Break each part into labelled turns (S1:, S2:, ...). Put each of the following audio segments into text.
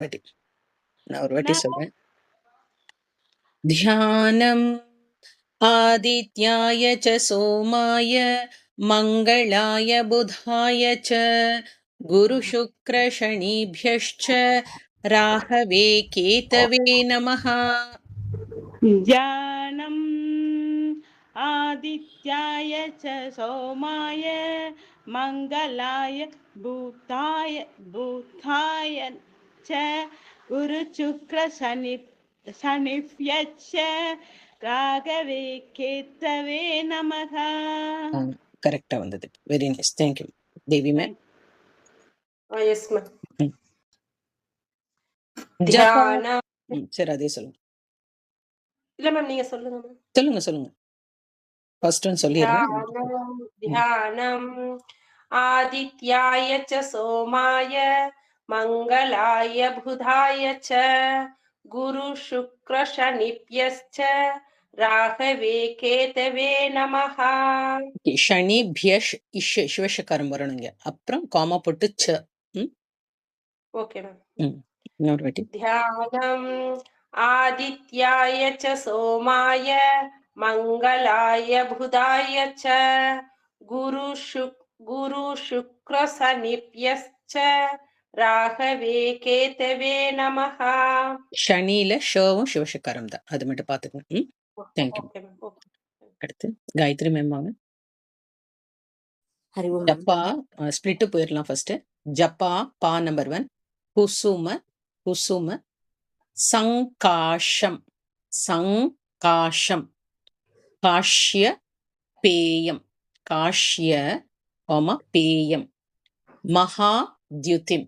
S1: வாட்டி நான் ஒரு வாட்டி சொல்றேன். தியானம் ஆதித்யாய ச சோமாய மங்களாய புதாய ச குரு சுக்ர சனிभ्यश्च ராகவே கேதவே நமः.
S2: ध्यानम् आदित्याय च सोमाय मङ्गलाय बुधाय च गुरुशुक्रशनिभ्यश्च राघवे केतवे नमः.
S1: கரெக்டா வந்தது. வெரி நைஸ், தேங்க்யூ தேவி மேம்.
S3: Yes, ma'am.
S1: ஜபா
S3: தியானம்.
S1: சரி, அதே சொல்லுங்க.
S3: இல்ல மேம், நீங்க சொல்லுங்க மேம்.
S1: சொல்லுங்க ஃபர்ஸ்ட் ஒன் சொல்லிடுறேன்.
S3: தியானம் ஆதித்யாய ச சோமாய மங்களாய புதாய ச குரு சுக்ர சனிभ्यश्च ராகவே கேதவே நமஹ.
S1: ஷனிभ्यஷ் இஷ் சிவசக்காரம் வரணுங்க. அப்புறம் காமா போட்டு ச.
S3: Okay ma'am.
S1: இன்னொரு வாட்டி.
S3: தியானம் ஆதித்யாய ச சோமாய மங்களாய புதாய ச குரு சுக்ர சனிभ्यश्च ராகவே கேதவே நமஹ.
S1: ஷனியில ஷவும் சிவசக்காரம் தான், அது மட்டும் பாத்துக்கணும். தேங்க்யூ. அடுத்து காயத்ரி மேம் வாங்க. ஜப்பா ஸ்பிளிட்டு போயிடலாம். ஃபர்ஸ்ட் ஜப்பா பா நம்பர் 1 குசும சங்காஷம் காஷ்ய பேயம் மகாத்யுதிம்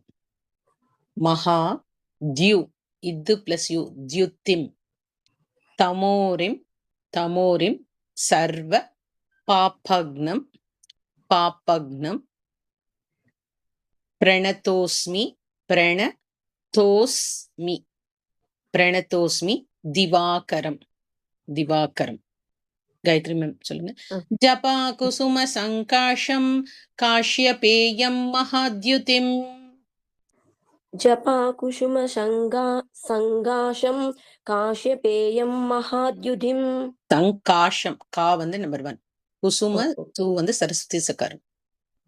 S1: இது பிளஸ் யூ தியுத்திம் தமோரிம் சர்வ பாபக்னம் பிரணதோஸ்மி திவாகரம். காயத்ரி மேம் சொல்லுங்க. ஜபா குசும சங்காஷம் காஷ்யபேயம் மகாத்யுதிம்.
S4: ஜபா குசும சங்காஷம் காஷ்யபேயம் மகாத்யுதிம்.
S1: சங்காஷம் கா வந்து நம்பர் 1, குசும 2 வந்து சரஸ்வதி சக்காரம்.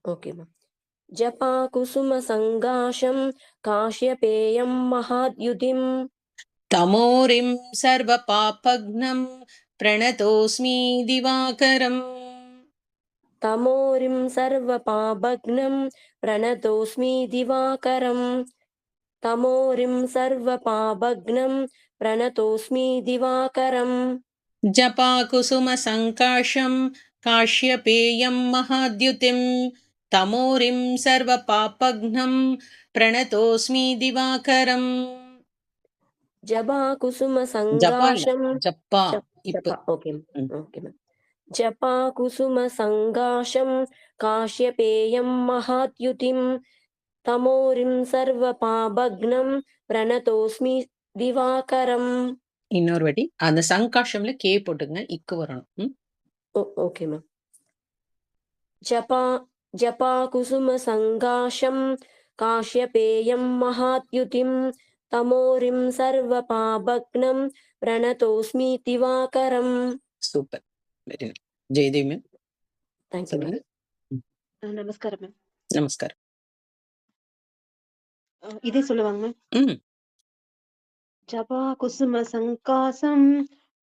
S4: Okay ma'am. ஜபா குசும சங்காஷம் காஷ்யபேயம் மகாத்யுதிம்.
S1: தமோரிம் சர்வ பாபக்னம் பிரணதோஸ்மி திவாகரம்.
S4: தமோரிம் சர்வ பாபக்னம் பிரணதோஸ்மி திவாகரம். தமோரிம் சர்வ பாபக்னம் பிரணதோஸ்மி திவாகரம்.
S1: ஜபா குசும சங்காஷம் காஷ்யபேயம் மகாத்யுதிம் தமோரிம் சர்வ பாபக்னம் பிரணதோஸ்மி திவாகரம்.
S4: ஜபா குசும சங்காஷம்
S1: ஜப்பா
S4: ஓகே மேம். ஜபா குசும சங்காஷம் காஷ்யபேயம் மகாத்யுதிம் தமோரிம் சர்வ பாபக்னம் பிரணதோஸ்மி திவாகரம்.
S1: இன்னொரு வாட்டி அந்த சங்காஷம்ல கே போட்டுங்க, இக்கு வரணும்.
S4: Okay ma'am. ஜபா குசும சங்காஷம் காஷ்யபேயம் மகாத்யுதிம் தமோரிம் சர்வ பாபக்னம் பிரணதோஸ்மி திவாகரம்.
S1: Super, very nice. Jayadevi ma'am.
S4: Thank you ma'am.
S2: நமஸ்காரம் மேம்.
S1: நமஸ்காரம்.
S2: இதே சொல்லுவாங்க மேம். ஜபா குசும சங்காசம்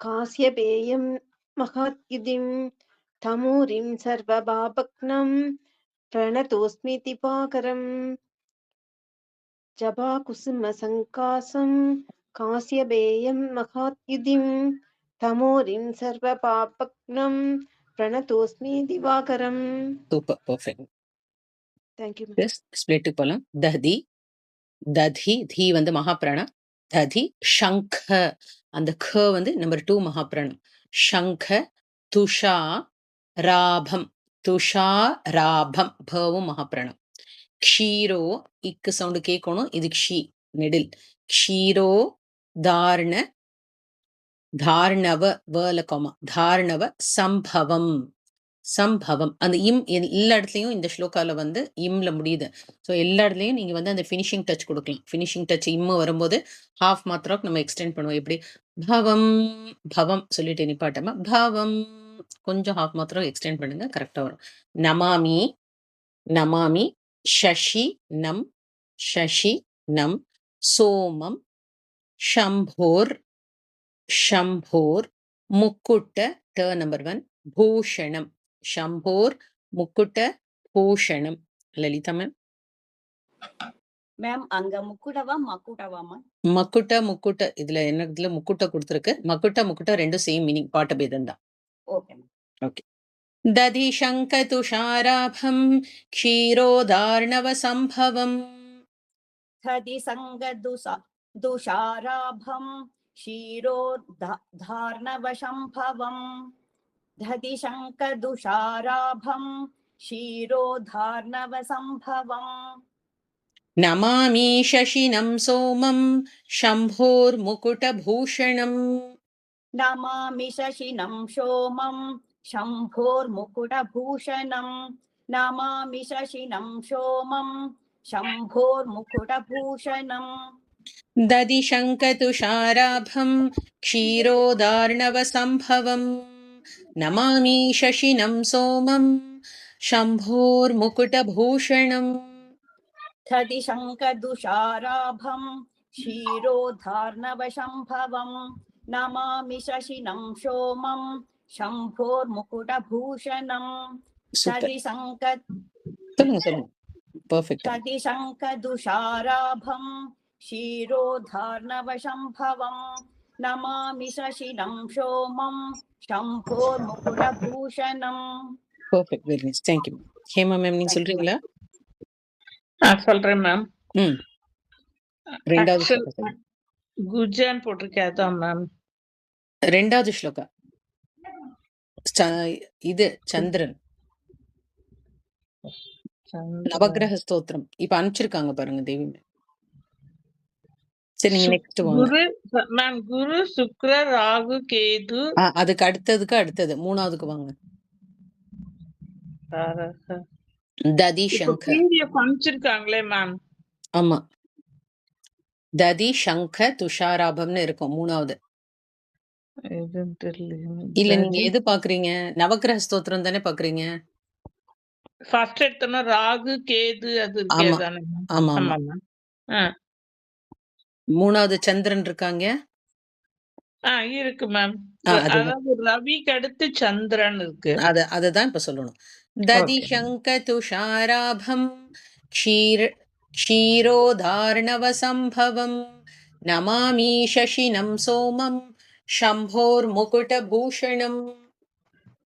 S2: காஸ்யபேயம் மகாத்யுதிம் தமூரிம் சர்வ பாபக்னம் பிரணதோஸ்மி திவாகரம். ஜபா குசும சங்காசம் காஸ்யபேயம் மகாத்யுதிம் தமோரிம் சர்வ பாபக்னம் பிரணதோஸ்மி திவாகரம்.
S1: Super, perfect.
S2: தேங்க்யூ.
S1: ஸ்பிளிட் போலாம். ததி தி வந்து மகாபிராணம். ததி ஷங்க அந்த க வந்து நம்பர் 2 மகாபிராணம். ஷங்க துஷா ராபம் பவும் மகாபிராணம். க்ஷீரோ இக்கு சவுண்டு கேட்கணும், இது க்ஷி நெடில். க்ஷீரோ தார்ணவ வல கோமா தார்ணவ சம்பவம் சம்பவம். அந்த இம் எல்லா இடத்துலயும் இந்த ஸ்லோகால வந்து இம்ல முடியுது. ஸோ எல்லா இடத்துலயும் நீங்க வந்து அந்த ஃபினிஷிங் டச் குடுக்கலாம். ஃபினிஷிங் டச் இம்மு வரும்போது ஹாஃப் மாத்திராக்கு நம்ம எக்ஸ்டெண்ட் பண்ணுவோம். எப்படி? பவம், பவம் சொல்லிட்டு நிப்பாட்டாம, பவம் கொஞ்சம் ஹாஃப் மாத்திரம் எக்ஸ்டெண்ட் பண்ணுங்க. கரெக்ட்டா வரும். நமாமி, நமாமி, ஷஷி நம், ஷஷி நம், சோமம், ஷம்போர், ஷம்போர், முக்குட்ட ட நம்பர் 1, பூஷணம். ஷம்போர், முக்குட்ட, பூஷணம். லலிதா மேம்.
S5: மேம் அங்க முக்குடவா மக்குடவாமா?
S1: மக்குட்ட, முக்குட்ட. இதுல என்னதுல முக்குட்ட குடுத்திருக்கு. மக்குட்ட, முக்குட்ட ரெண்டும் சேம் மீனிங். பாட்ட பேதம் தான்.
S5: Okay ma'am.
S1: ஓகே. दधि शङ्खतुषाराभं क्षीरोदार्णवसम्भवम्
S5: ததி சங்க துஷாராபம் ஷீரோதார்ணவசம்பவம். ததி சங்க துஷாராபம் ஷீரோதார்ணவசம்பவம்.
S1: नमामि शशिनं सोमं शम्भोर्मुकुटभूषणम्.
S5: நமாமி சசினம் சோமம் शम्भोर्मुकुटभूषणम्. नमामि शशिनं सोमं शम्भोर्मुकुटभूषणम्.
S1: दधि शङ्खतुषाराभं क्षीरोदार्णवसम्भवम्. नमामि शशिनं सोमं शम्भोर्मुकुटभूषणम्.
S5: दधि शङ्खदुषाराभं क्षीरोधार्णवसम्भवम्. नमामि शशिनं सोमं शम्भोर्मुकुटभूषणम्. दधि शङ्ख दधि शङ्खदुषाराभं क्षीरोधार्णवसम्भवम्. नमामि शशिनं सोमं शम्भोर्मुकुटभूषणम्.
S1: Perfect, very nice. Thank you. Hema ma'am நீங்க சொல்றீங்களா?
S6: சொல்றேன் மேம்.
S1: ரெண்டாவது ஸ்லோகா.
S6: குஜான் போட்டிருக்கேன் அதான் மேம்.
S1: ரெண்டாவது ஸ்லோகா. இது சந்திரன் நவகிரக ஸ்தோத்திரம் இப்ப அனுப்பிச்சிருக்காங்க பாருங்க தேவி. சரி நீங்க நெக்ஸ்ட் வாங்க.
S6: மேம் குரு சுக்ர ராகு கேது.
S1: அதுக்கு அடுத்தது மூணாவதுக்கு வாங்க. ததி சங்க
S6: அனுப்பிச்சிருக்காங்களே மேம்.
S1: ஆமா ததி சங்க துஷாராபம்னு இருக்கும் மூணாவது. இல்ல நீங்க எது பாக்குறீங்க? நவகிரக ஸ்தோத்திரம் தானே பாக்குறீங்க?
S6: ஃபர்ஸ்ட் எடுத்தோம்னா ராகு கேது அது இருக்கேதானே?
S1: ஆமா ஆமா. மூணாவது சந்திரன் இருக்காங்க.
S6: இருக்கு மேம். அதாவது ரவிக்கு அடுத்து சந்திரன் இருக்கு.
S1: அததான் இப்ப சொல்லணும். ததி சங்க துஷாராபம் क्षीरोदार्णवसम्भवम्. नमामि शशिनं सोमं शम्भोर्मुकुटभूषणम्.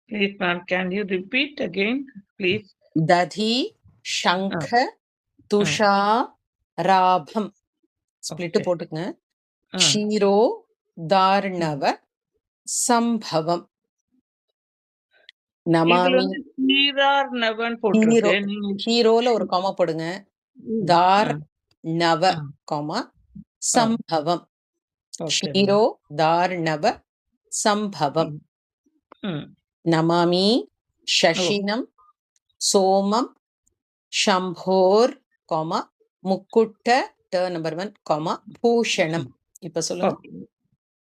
S6: Please ma'am, can you repeat again, please?
S1: दधि शंख तुषाराभं split போட்டுங்க. क्षीरोदार्णव சம்பவம். நமாமி ஹீரோல ஒரு காமா போடுங்க. தார் நவ காமா சம்பவம். ஹீரோ தார் நவ சம்பவம். நமாமி ஷஷினம் சோமம் ஷம்போர் காமா முக்குட்ட ட நம்பர் 1 காமா பூஷணம். இப்ப சொல்லுங்க.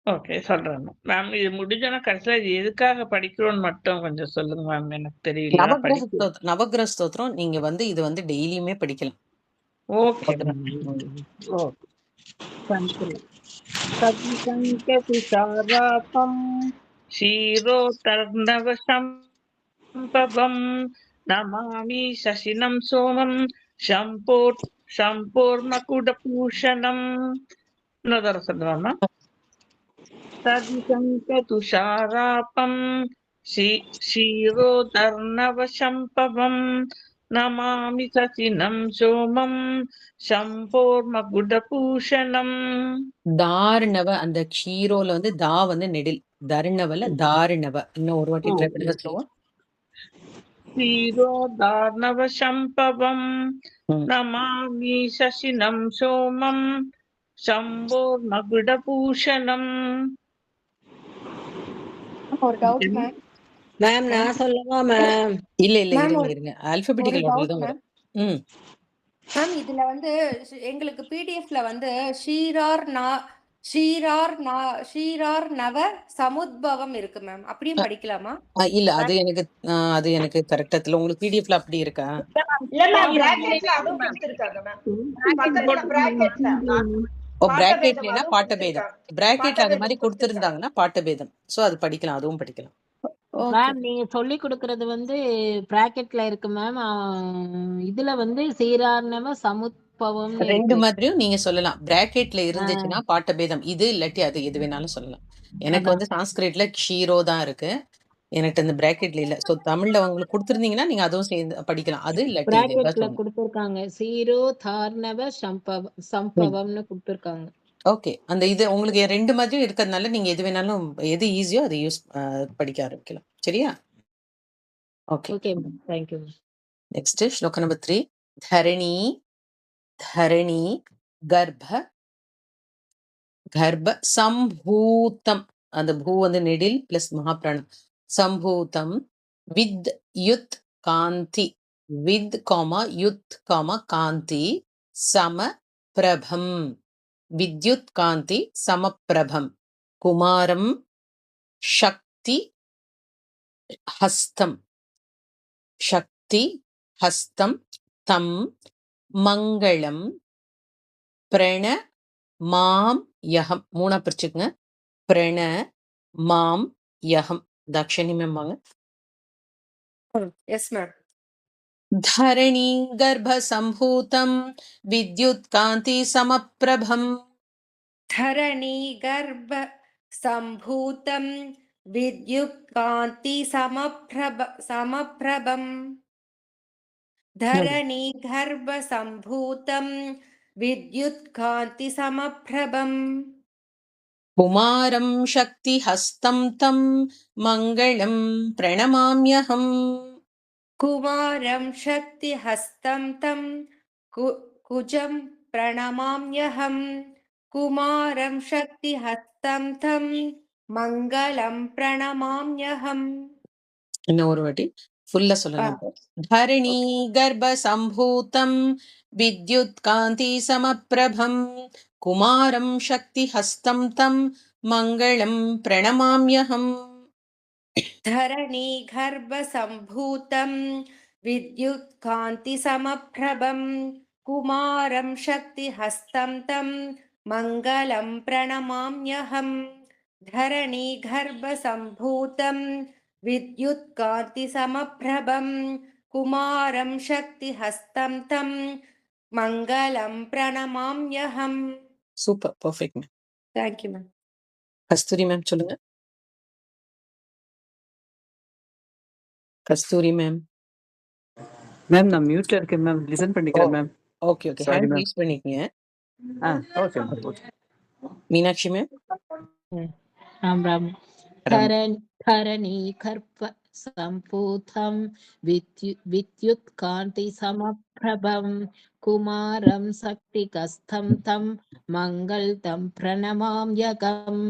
S6: ஓகே சொல்றேன் மேம். இது முடிஞ்சோன்னா கடைசியில இது எதுக்காக படிக்கிறோம்னு மட்டும் கொஞ்சம் சொல்லுங்க மேம். எனக்கு தெரியல.
S1: நவகிரக ஸ்தோத்திரம் நீங்க வந்து இது வந்து டெய்லியுமே படிக்கலாம்.
S6: ஓகே சத்சங்கதுஷாராபம் ஷீரோதர்ணவசம்பவம். நமாமி சசினம் சோமம் ஷம்போர்மகுடபூஷணம். இன்னொரு சொல்றோம்னா சதிசங்கதுஷாராபம் ஷீரோதர்ணவசம்பவம். நமாமி சசினம் சோமம் ஷம்போர்மகுடபூஷணம்.
S1: தார்ணவ அந்த க்ஷீரோல வந்து தா வந்து நெடில், தர்ணவல தார்ணவ. இன்னும் ஒரு வாட்டி ட்ரை பண்ணுங்க ஸ்லோவா.
S6: ஷீரோதார்ணவசம்பவம். நமாமி சசினம் சோமம் ஷம்போர்மகுடபூஷணம்.
S2: ஒரு டவுட் மேம்.
S7: மேம் நான் சொல்லவா மேம்?
S1: இல்ல இல்ல
S8: மேம்
S1: இருங்க
S8: ஒரு
S1: இருங்க
S8: ஒரு
S1: ஆல்பபெட்டிக்கல் ஆர்டர்
S8: டவுட்
S1: தான்
S8: மேம்.
S1: வரும். ம்
S8: மேம் இதுல வந்து எங்களுக்கு பிடிஎஃப்ல வந்து ஷீரார் நவ சமுத்பவம் இருக்கு மேம். அப்படியும் படிக்கலாமா?
S1: இல்ல அது எனக்கு கரெக்டா தெரியல. உங்களுக்கு பிடிஎஃப்ல அப்படி இருக்கா?
S2: இல்ல மேம்
S6: இல்ல
S2: பிராக்கெட்ல
S6: மேம்
S2: அதுவும் கொடுத்திருக்காங்க மேம்.
S6: bracket
S2: பக்கத்துல
S6: போட்டு
S2: பிராக்கெட்ல
S1: ஓ
S2: பாட்டபேதம்
S1: பிராக்கெட்லனா
S2: அதுவும்
S1: பாட்டபேதம்.
S2: கொடுத்திருக்காங்க.
S1: பிராக்கெட்ல அது மாதிரி
S2: பாட்டபேதம் கொடுத்திருக்காங்க.
S1: கொடுத்திருந்தாங்கன்னா பாட்டபேதம். சோ அது படிக்கலாம், அதுவும் படிக்கலாம்.
S8: ஓகே
S9: மேம் நீங்க சொல்லி கொடுக்கறது வந்து பிராக்கெட்ல இருக்கு மேம். இதுல வந்து சீரார்ணவ சமுத்பவம்னு
S1: ரெண்டு
S9: இருக்கு.
S1: மாதிரியும் நீங்க சொல்லலாம். பிராக்கெட்ல இருந்துச்சுன்னா பாட்டபேதம், இது இல்லாட்டி அது எது வேணாலும் சொல்லலாம். எனக்கு
S9: அதான்
S1: வந்து சான்ஸ்கிரிட்ல க்ஷீரோ தான் இருக்கு. எனக்கு அந்த பிராக்கெட்ல இல்ல. சோ தமிழ்ல உங்களுக்கு கொடுத்திருந்தீங்கன்னா நீங்க அதுவும் சேர்ந்து படிக்கலாம். அது இல்லாட்டி இது
S9: பிராக்கெட்ல
S1: ஏதாச்சும் ஒண்ணு.
S9: கொடுத்திருக்காங்க. சீரோ தார்ணவ சம்பவம்னு கொடுத்திருக்காங்க.
S1: ஓகே. அந்த இது உங்களுக்கு ரெண்டு மாதிரியும் இருக்கிறதுனால நீங்க எது வேணாலும் எது ஈஸியோ அதை படிக்க ஆரம்பிக்கலாம். சரியா? Okay.
S9: Okay ma'am. Thank you ma'am.
S1: Next ஸ்லோக நம்பர் 3. தரணி கர்ப்ப சம்பூதம். அந்த பூ வந்து நெடில் பிளஸ் மகாபிராணம். சம்பூதம் வித் யுத் காந்தி. வித் காமா யுத் காமா காந்தி சம பிரபம். வித்யுத் காந்தி சமப்பிரபம். குமாரம் சக்தி ஹஸ்தம். சக்தி ஹஸ்தம் தம் மங்களம் பிரண மாம் யகம். மூணா பிரிச்சுக்குங்க. பிரண மாம் யகம். தக்ஷணி மேம் வாங்க.
S8: Yes ma'am.
S1: धरणी गर्भसम्भूतं विद्युत्कान्ति समप्रभम्.
S8: धरणी गर्भ संभूतं विद्युत्कान्ति समप्रभम्. धरणी गर्भ संभूतं विद्युत्कान्ति समप्रभम्.
S1: कुमारं शक्तिहस्तं तं मङ्गलं प्रणमाम्यहम्.
S8: कुमारं शक्तिहस्तं तं कुजं प्रणमाम्यहम्. कुमारं शक्तिहस्तं तं मङ्गलं प्रणमाम्यहम्.
S1: இன்னும் ஒரு வாட்டி ஃபுல்லா சொல்லலாம். धरणी गर्भसम्भूतं विद्युत्कान्ति समप्रभम्. कुमारं शक्तिहस्तं तं मङ्गलं प्रणमाम्यहम्.
S8: धरणी गर्भसम्भूतं विद्युत्कान्ति समप्रभं. कुमारं शक्तिहस्तं तं मङ्गलं प्रणमाम्यहम्. धरणी गर्भसम्भूतं विद्युत्कान्ति समप्रभं. कुमारं शक्तिहस्तं तं मङ्गलं प्रणमाम्यहम्.
S1: Super, perfect ma'am.
S8: Thank you ma'am.
S1: Kasturi ma'am சொல்லுங்க. கஸ்தூரி மேம்.
S10: மேம் நான் மியூட்ல இருக்கேன் மேம். லிசன் பண்ணிக்கிறேன் ma'am.
S1: Okay okay. Hand raise பண்ணிக்கங்க.
S10: Okay ma'am.
S1: Meenakshi ma'am.
S9: Ram Ram. धरणी गर्भ संभूतं विद्युत् कांति समप्रभं. कुमारं शक्तिकस्तं तं मंगलतं प्रणमाम्यहम्.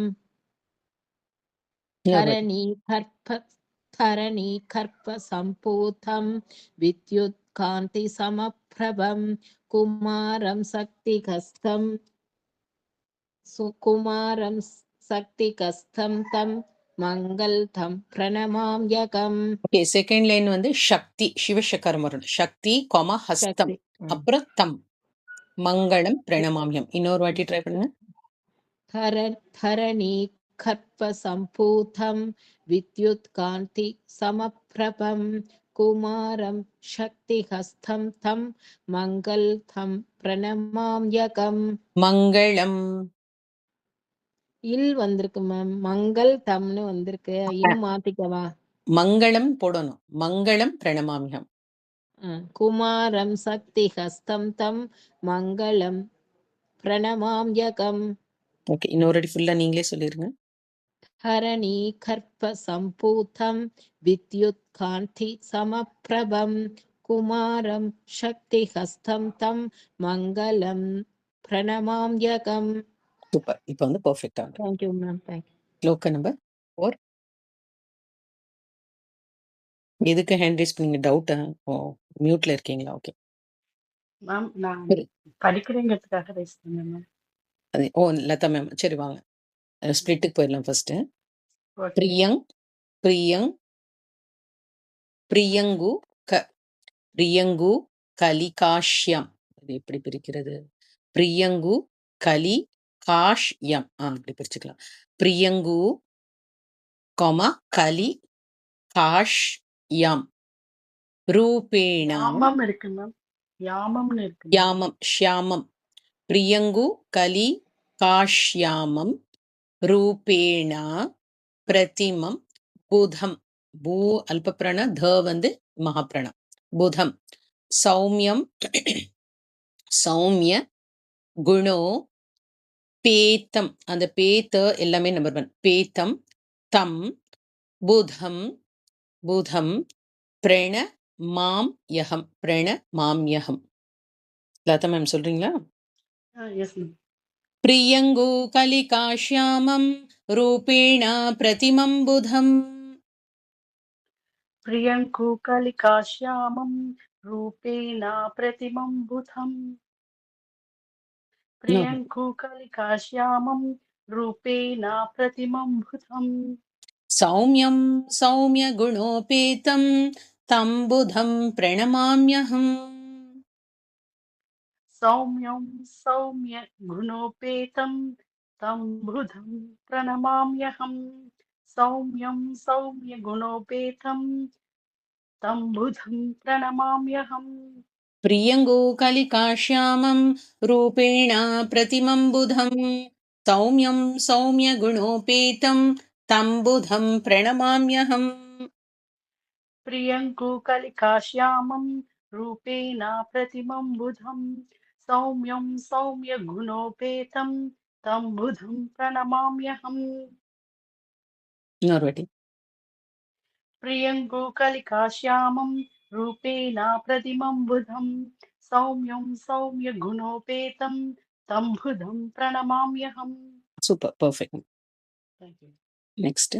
S9: धरणी गर्भ संभूतं विद्युत् कांति समप्रभं. कुमारं शक्तिकस्तं तं மங்கள்தம் பிரணமாம்யகம்.
S1: ஓகே. செகண்ட் லைன் வந்து சக்தி சிவசக்கரம் வரணும். சக்தி கொம ஹஸ்தம் அப்புறம் தம் மங்களம் பிரணமாமியம். இன்னொரு வாட்டி ட்ரை பண்ணுங்க.
S9: தரணி கர்ப்ப சம்பூதம் வித்யுத் காந்தி சமப்பிரபம். குமாரம் சக்தி ஹஸ்தம் தம் மங்கள்தம் பிரணமாம்யகம்.
S1: மங்களம்
S9: இல் வந்திருக்கு மேம். மங்கள் தம்னு வந்திருக்கு. இல் மாத்திக்கவா?
S1: மங்களம் போடணும். மங்களம் பிரணமாமியம்.
S9: குமாரம் சக்தி ஹஸ்தம் தம் மங்களம் பிரணமாம்யகம்.
S1: ஓகே. இன்னொரு வாட்டி ஃபுல்லா நீங்களே சொல்லிருங்க.
S9: ஹரணி கர்ப்ப சம்பூதம் வித்யுத் காந்தி சமப்பிரபம். குமாரம் சக்தி ஹஸ்தம் தம் மங்களம் பிரணமாம்யகம்.
S1: சூப்பர். இப்போ வந்து பெர்ஃபெக்ட்டா இருக்கு.
S9: Thank you ma'am. தேங்க்யூ.
S1: ஸ்லோக நம்பர் 4. எதுக்கு ஹேண்ட் ரைஸ் பண்ணீங்க? டவுட்டா? ஓ, மியூட்ல இருக்கீங்களா? ஓகே.
S11: மேம் நான்
S1: சரி.
S11: படிக்கிறேங்கிறதுக்காக ரைஸ் பண்ணேன் மேம்.
S1: அது ஓ, லதா மேம். சரி வாங்க. ஸ்பிளிட்டுக்கு போயிடலாம் ஃபர்ஸ்ட்.
S11: ஓகே
S1: பிரியங், பிரியங், பிரியங்கு, பிரியங்கு, கலிகாஷ்யம். இது எப்படி பிரிக்கிறது? பிரியங்கு, கலி, காஷ்யம். அப்படி பிரிச்சுக்கலாம். பிரியங்கு, கலி, காஷ்யம். ரூபேண,
S11: யாமம் இருக்கு மேம். யாமம்னு இருக்கு மேம்.
S1: யாமம், ஷியாமம். பிரியங்கு, கலி, காஷ்யாமம். ரூபேண, பிரதிமம், புதம். பூ அல்பப்பிரண, த வந்து மகாப்பிரண. புதம். சௌமியம், சௌமிய, குணோ, பேத்தம். அந்த பேத்த எல்லாமே நம்பர் 1. பேத்தம், தம், புதம், புதம், பிரண மாம் யகம், பிரண மாம் யகம். லதா மேம் சொல்றீங்களா?
S11: Yes ma'am.
S1: பிரியங்கு கலிகாஷ்யாமம் ரூபேண பிரதிமம் புதம்.
S11: பிரியங்கு கலிகாஷ்யாமம் ரூபேண பிரதிமம் புதம். பிரியங்கு கலிகாஷ்யாமம் ரூபேண பிரதிமம் புதம்.
S1: சௌமியம் சௌமிய குணோபேதம் தம் புதம் பிரணமாம்யஹம்.
S11: சௌமியம் சௌமிய குணோபேதம் தம் புதம் பிரணமாம்யஹம். சௌமியம் சௌமிய குணோபேதம் தம் புதம் பிரணமாம்யஹம்.
S1: பிரியங்கோ கலிகாஷ்யாமம் ரூபேண பிரதிமம் புதம் சௌமியம் சௌமிய குணோபேதம் தம் புதம் பிரணமாம்யஹம்.
S11: பிரியங்கு கலிகாஷ்யாமம் ரூபேண பிரதிமம் புதம் சௌமியம் சௌமிய குணோபேதம் தம் புதம் பிரணமாம்யஹம்.
S1: இன்னொரு வாட்டி.
S11: பிரியங்கு கலிகாஷ்யாமம் ரூபேண பிரதிமம் புதம் சௌமியம் சௌமிய குணோபேதம் தம் புதம் பிரணமாம்யஹம்.
S1: Super, perfect.
S11: Thank you.
S1: Next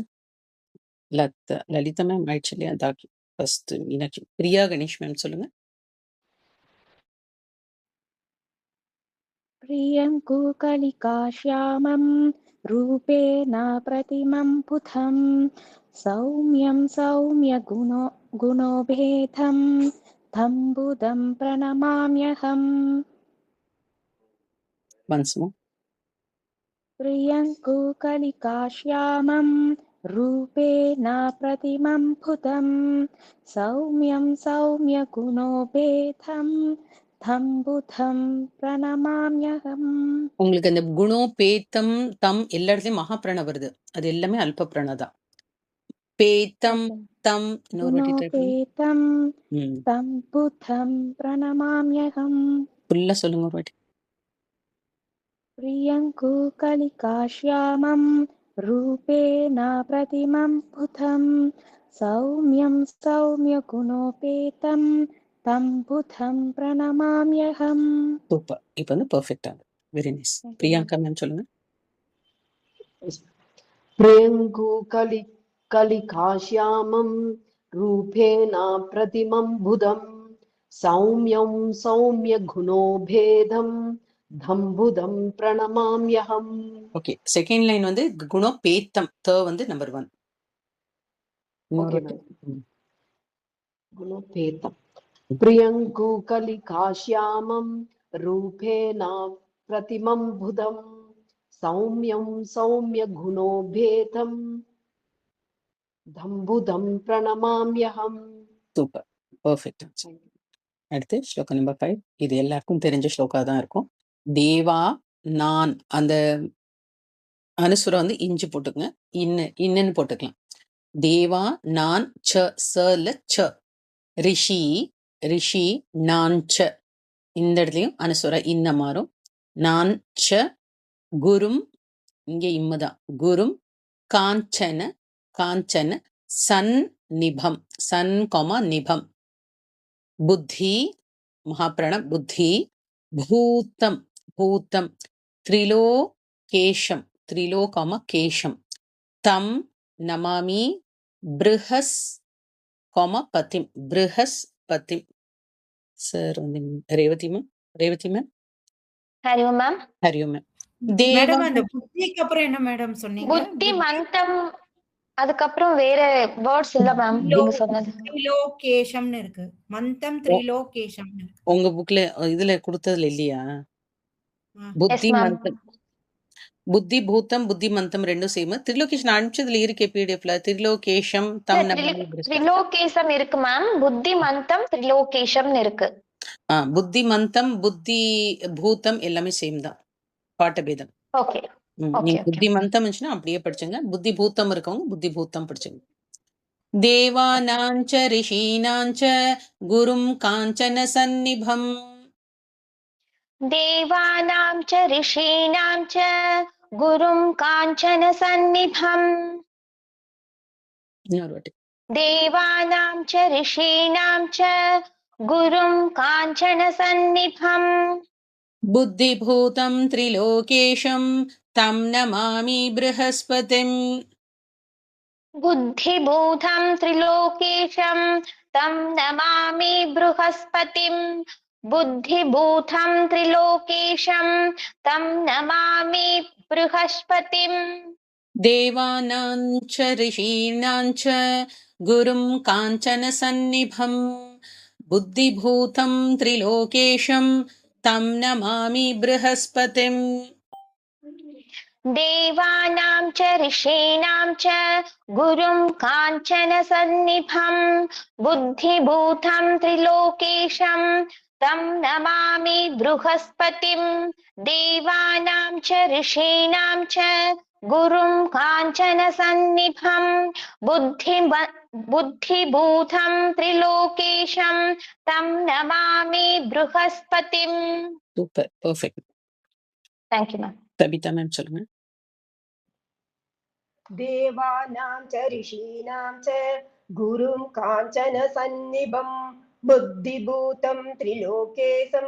S1: Lalitha ma'am ஆயிடுச்சு இல்லையா? தாக்கி ஃபர்ஸ்ட் மீனாட்சி. பிரியா கணேஷ் மேம் சொல்லுங்க.
S12: प्रियङ्कु कलिकाश्यामं रूपेण प्रतिमं पुथं सौम्यं सौम्यगुणोभेदं तं बुधं प्रणमाम्यहम्.
S1: Once more.
S12: प्रियङ्कु कलिकाश्यामं रूपेण प्रतिमं पुथं सौम्यं सौम्यगुणोभेदं तं बुधं प्रणमाम्यहम्.
S1: உங்களுக்கு அந்த குணோ பேத்தம் தம் எல்லா இடத்துலயும் மகாபிரண வருது. அது எல்லாமே அல்ப பிரண தான். பேத்தம் தம் இன்னொரு வாட்டி ட்ரை பண்ணுங்க.
S12: गुणोपेतं तं बुधं प्रणमाम्यहम्.
S1: ஃபுல்லா சொல்லுங்க ஒரு வாட்டி.
S12: प्रियङ्कु कलिकाश्यामं रूपेण प्रतिमं बुधं सौम्यं सौम्यगुणोपेतं तं बुधं प्रणमाम्यहम्.
S1: சூப்பர். இப்போ வந்து பெர்ஃபெக்ட்டா இருக்கு. Very nice. பிரியங்கா மேம் சொல்லுங்க.
S2: प्रियङ्कु कलिकाश्यामं रूपेण प्रतिमं बुधं सौम्यं सौम्यगुणोभेदं धम्बुदं प्रणमाम्यहम्.
S1: ஓகே, செகண்ட் லைன் வந்து குணோ பேத்தம், த வந்து நம்பர் 1.
S2: Okay, गुणोपेतं प्रियङ्कु कलिकाश्यामं रूपेण प्रतिमं बुधं सौम्यं सौम्यगुणोभेदं धम्बुदं प्रणमाम्यहम्.
S1: Super, perfect. அடுத்து ஸ்லோகா நம்பர் 5. இது எல்லாருக்கும் தெரிஞ்ச ஸ்லோகா தான் இருக்கும். தேவா நான், அந்த அனுசுரம் வந்து இஞ்சி போட்டுக்கங்க, இன்னுன்னு போட்டுக்கலாம். தேவா நான் ச, சல ச. ரிஷி ரிஷி நான் ச. இந்த இடத்துலயும் அனுசுர இன்ன மாறும். நான் ச. குரும், இங்கே இம்முதான், குரும். Kanchana Kanchana Sun நிபம், Sun comma நிபம். புத்தி மகாபிரண புத்தி. பூத்தம் பூத்தம். திரிலோகேஷம், திரிலோகம கேஷம். தம் நமாமி பிருஹஸ் காமா பதிம் பிருஹஸ்பதிம். சார் வந்து ரேவதி மேம்.
S13: ஹரி ஓம் மேம்.
S1: ஹரி ஓம் மேம். தேவா
S14: மேடம் அந்த புத்திக்கு அப்புறம் என்ன மேடம் சொன்னீங்க?
S13: புத்தி மந்தம் அதுக்கப்புறம் வேற வேர்ட்ஸ் இல்ல மேம் நீங்க சொன்னது.
S14: திரிலோகேஷம்னு இருக்கு. மந்தம் திரிலோகேஷம்னு இருக்கு.
S1: உங்க புக்ல இதுல கொடுத்ததுல இல்லையா? புத்தி மந்தம், புத்தி பூத்தம் புத்தி மந்தம் ரெண்டும் சேம். திரிலோகேஷன் அனுப்பிச்சதுல இருக்கே பிடிஎஃப்ல. திரிலோகேஷம் தம்
S13: திரிலோகேசம் இருக்கு மேம். புத்தி மந்தம் திரிலோகேஷம்னு இருக்கு.
S1: புத்தி மந்தம் புத்தி பூத்தம் எல்லாமே சேம் தான், பாட்டபேதம்.
S13: ஓகே.
S1: நீங்க புத்தி மந்தம் இருந்துச்சுன்னா அப்படியே படிச்சுங்க. புத்தி பூத்தம் இருக்கவங்க புத்தி பூத்தம் படிச்சுங்க. தேவானாஞ்ச ரிஷீனாஞ்ச குரும் காஞ்சன சந்நிபம்.
S13: தேவானாம் ச ரிஷீனாம் ச குரும் காஞ்சன சந்நிபம். தேவானாம் ச ரிஷீனாம் ச குரும் காஞ்சன சந்நிபம்.
S1: புத்திபூதம் த்ரிலோகேஷம் தம் நமாமி ப்ரஹஸ்பதிம்.
S13: புத்திபூதம் த்ரிலோகேஷம் தம் நமாமி ப்ரஹஸ்பதிம். புத்திபூதம் த்ரிலோகேஷம் தம் நமாமி ப்ரஹஸ்பதிம்.
S1: தேவானாஞ்ச ரிஷீனாஞ்ச குரும் காஞ்சன சந்நிபம். புத்திபூதம் த்ரிலோகேஷம் தம் நமாமி ப்ரஹஸ்பதிம்.
S13: தேவானாம் ச ரிஷீனாம் ச குரும் காஞ்சன சந்நிபம். புத்திபூதம் த்ரிலோகேஷம் தம் நமாமி ப்ரஹஸ்பதிம். தேவானாம் ச ரிஷீனாம் ச குரும் காஞ்சன சந்நிபம். புத்திபூதம் த்ரிலோகேஷம் தம் நமாமி ப்ரஹஸ்பதிம்.
S1: Super, perfect.
S13: Thank you ma'am.
S1: Sabitha ma'am சொல்லுங்க.
S15: தேவானாं च ऋषीणां च गुरुं काञ्चन सन्निभं बुद्धिभूतं त्रिलोकेशं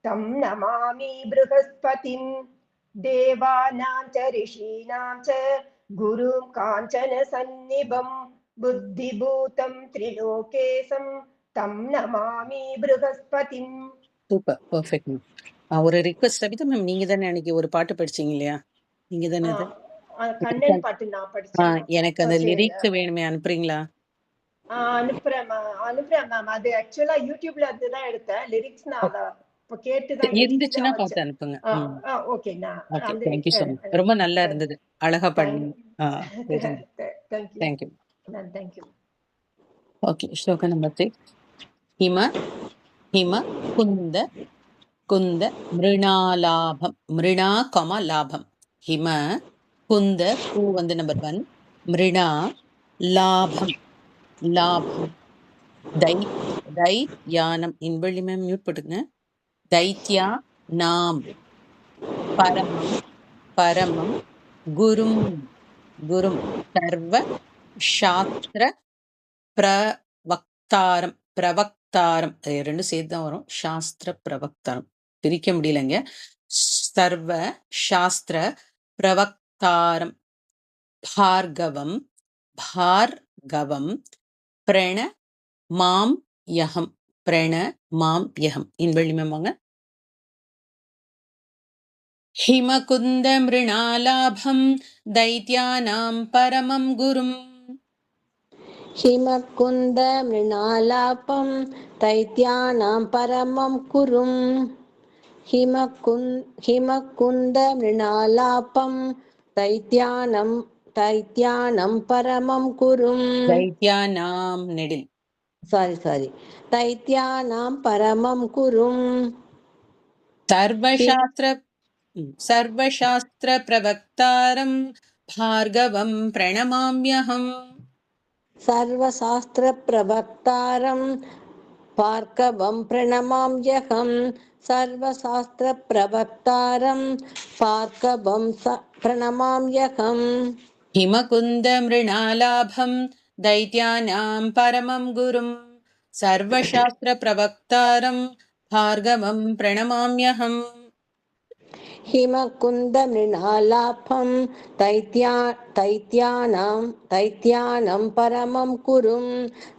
S15: तं नमामि बृहस्पतिं. देवानां च ऋषीणां च गुरुं काञ्चन सन्निभं बुद्धिभूतं त्रिलोकेशं तं नमामि बृहस्पतिं.
S1: Super, perfect. ஒரு ரிக்வெஸ்ட் சபிதா மேம், நீங்க தானே அன்னைக்கு ஒரு பாட்டு படிச்சீங்க இல்லையா? நீங்க தானே அது
S15: கண்ணன் பாட்டு நான் படிச்சேன்.
S1: எனக்கு அந்த லிரிக்ஸ் வேணுமே, அனுப்புறீங்களா?
S15: அனுப்புறேன் மேம். அது ஆக்சுவலா யூடியூப்ல அதுதான் எடுத்தேன். லிரிக்ஸ் நான் அத இப்ப கேட்டு தான்
S1: இருந்துச்சுன்னா பார்த்து அனுப்புங்க.
S15: Okay.
S1: Okay, thank you so much. ரொம்ப நல்லா இருந்தது, அழகா பண்ணீங்க. Thank you. ஓகே, ஸ்லோக நம்பர் 6. ஹிம குந்த மிருணாலாபம். மிருணா கமா லாபம். ஹிம குந்த பூ வந்து நம்பர் 1. மிருணா லாபம் தைத்யானம். இன்வெளி மேம் மியூட் போட்டுங்க. தைத்யா நாம் பரமம் குரும் சர்வ சாஸ்திர பிரவக்தாரம். ரெண்டும் சேர்த்து தான் வரும். சாஸ்திர பிரவக்தாரம் பிரிக்க முடியலங்க. சர்வ சாஸ்திர பிரவக்தாரம். பார்கவம் பிரணமாம் யகம். இன்வெளி மேம் வாங்க. ஹிமகுந்த மிருணாலாபம் தைத்யானாம் பரமம் குரும்.
S7: ஹிமகுந்த மிருணாலாபம் தைத்யானாம் பரமம் குரும். ஹிமகுந்த மிருணாலாபம் தைத்யானம் பரமம் குரும்.
S1: தைத்யானாம் நெடில்.
S7: சாரி. தைத்யானாம் பரமம் குரும்.
S1: சர்வசாஸ்திர பிரவக்தாரம் பார்கவம் பிரணமாம்யஹம்.
S7: சர்வசாஸ்திர பிரவக்தாரம் பார்கவம் பிரணமாம்யஹம். சர்வசாஸ்திர பிரவக்தாரம் பார்கவம் பிரணமாம்யஹம்.
S1: ஹிமகுந்த மிருணாலாபம் தைத்யானாம் பரமம் குரும். சர்வசாஸ்திர பிரவக்தாரம் பார்கவம் பிரணமாம்யஹம்.
S7: हिमकुन्दमृणालाभं दैत्यानं परमं कुरुं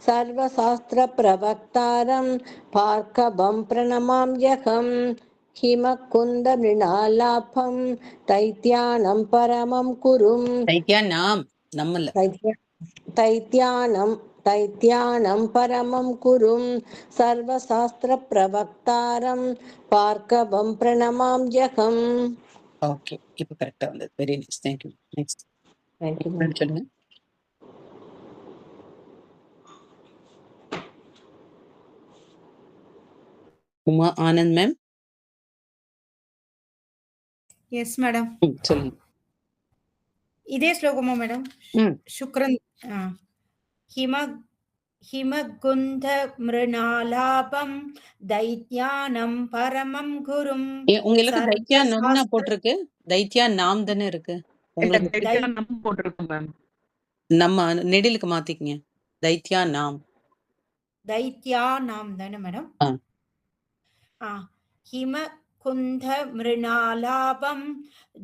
S7: सर्वशास्त्रप्रवक्तारं भार्गवं प्रणमाम्यहम् हिमकुन्दमृणालाभं दैत्यानं परमं कुरुं
S1: தைத்தியானாம் நம்மள
S7: दैत्यानं परमं कुरुं सर्वशास्त्रप्रवक्तारं भार्गवं प्रणमाम्यहम्
S1: ஓகே இப்போ கரெக்டா வந்தது. Very nice. Thank you. Next
S7: thank you
S1: ma'am சொல்லுங்க. Uma Anand ma'am.
S14: Yes madam.
S1: சொல்லுங்க.
S14: இதே ஸ்லோகமா மேடம்? சுக்ரன் ஹிமகுந்த மிருணாலாபம் தைத்யானம் பரமம் குரும்.
S1: உங்களுக்கு தைத்யா நம்னா போட்டிருக்கு. தைத்யா நாம் தானே இருக்கு. நம்ம நெடிலுக்கு மாத்திக்கங்க. தைத்யா நாம்.
S14: தைத்யா நாம் தானே மேடம்? ஹிமகுந்த மிருணாலாபம்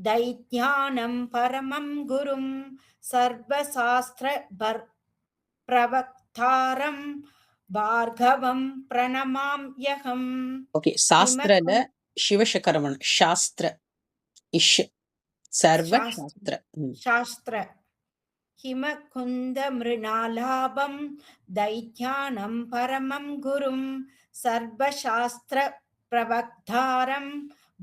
S14: தைத்யானம் பரமம் குரும் சர்வசாஸ்திர பிரவக்தாரம் பார்கவம் பிரணமாம்யகம்.
S1: ஓகே, சாஸ்திரல சிவசக்கரவண சாஸ்திர இஷ் சர்வ சாஸ்திர
S14: சாஸ்திர ஹிமகுந்த மிருணாலாபம் தைத்யானம் பரமம் குரும் சர்வசாஸ்திர பிரவக்தாரம்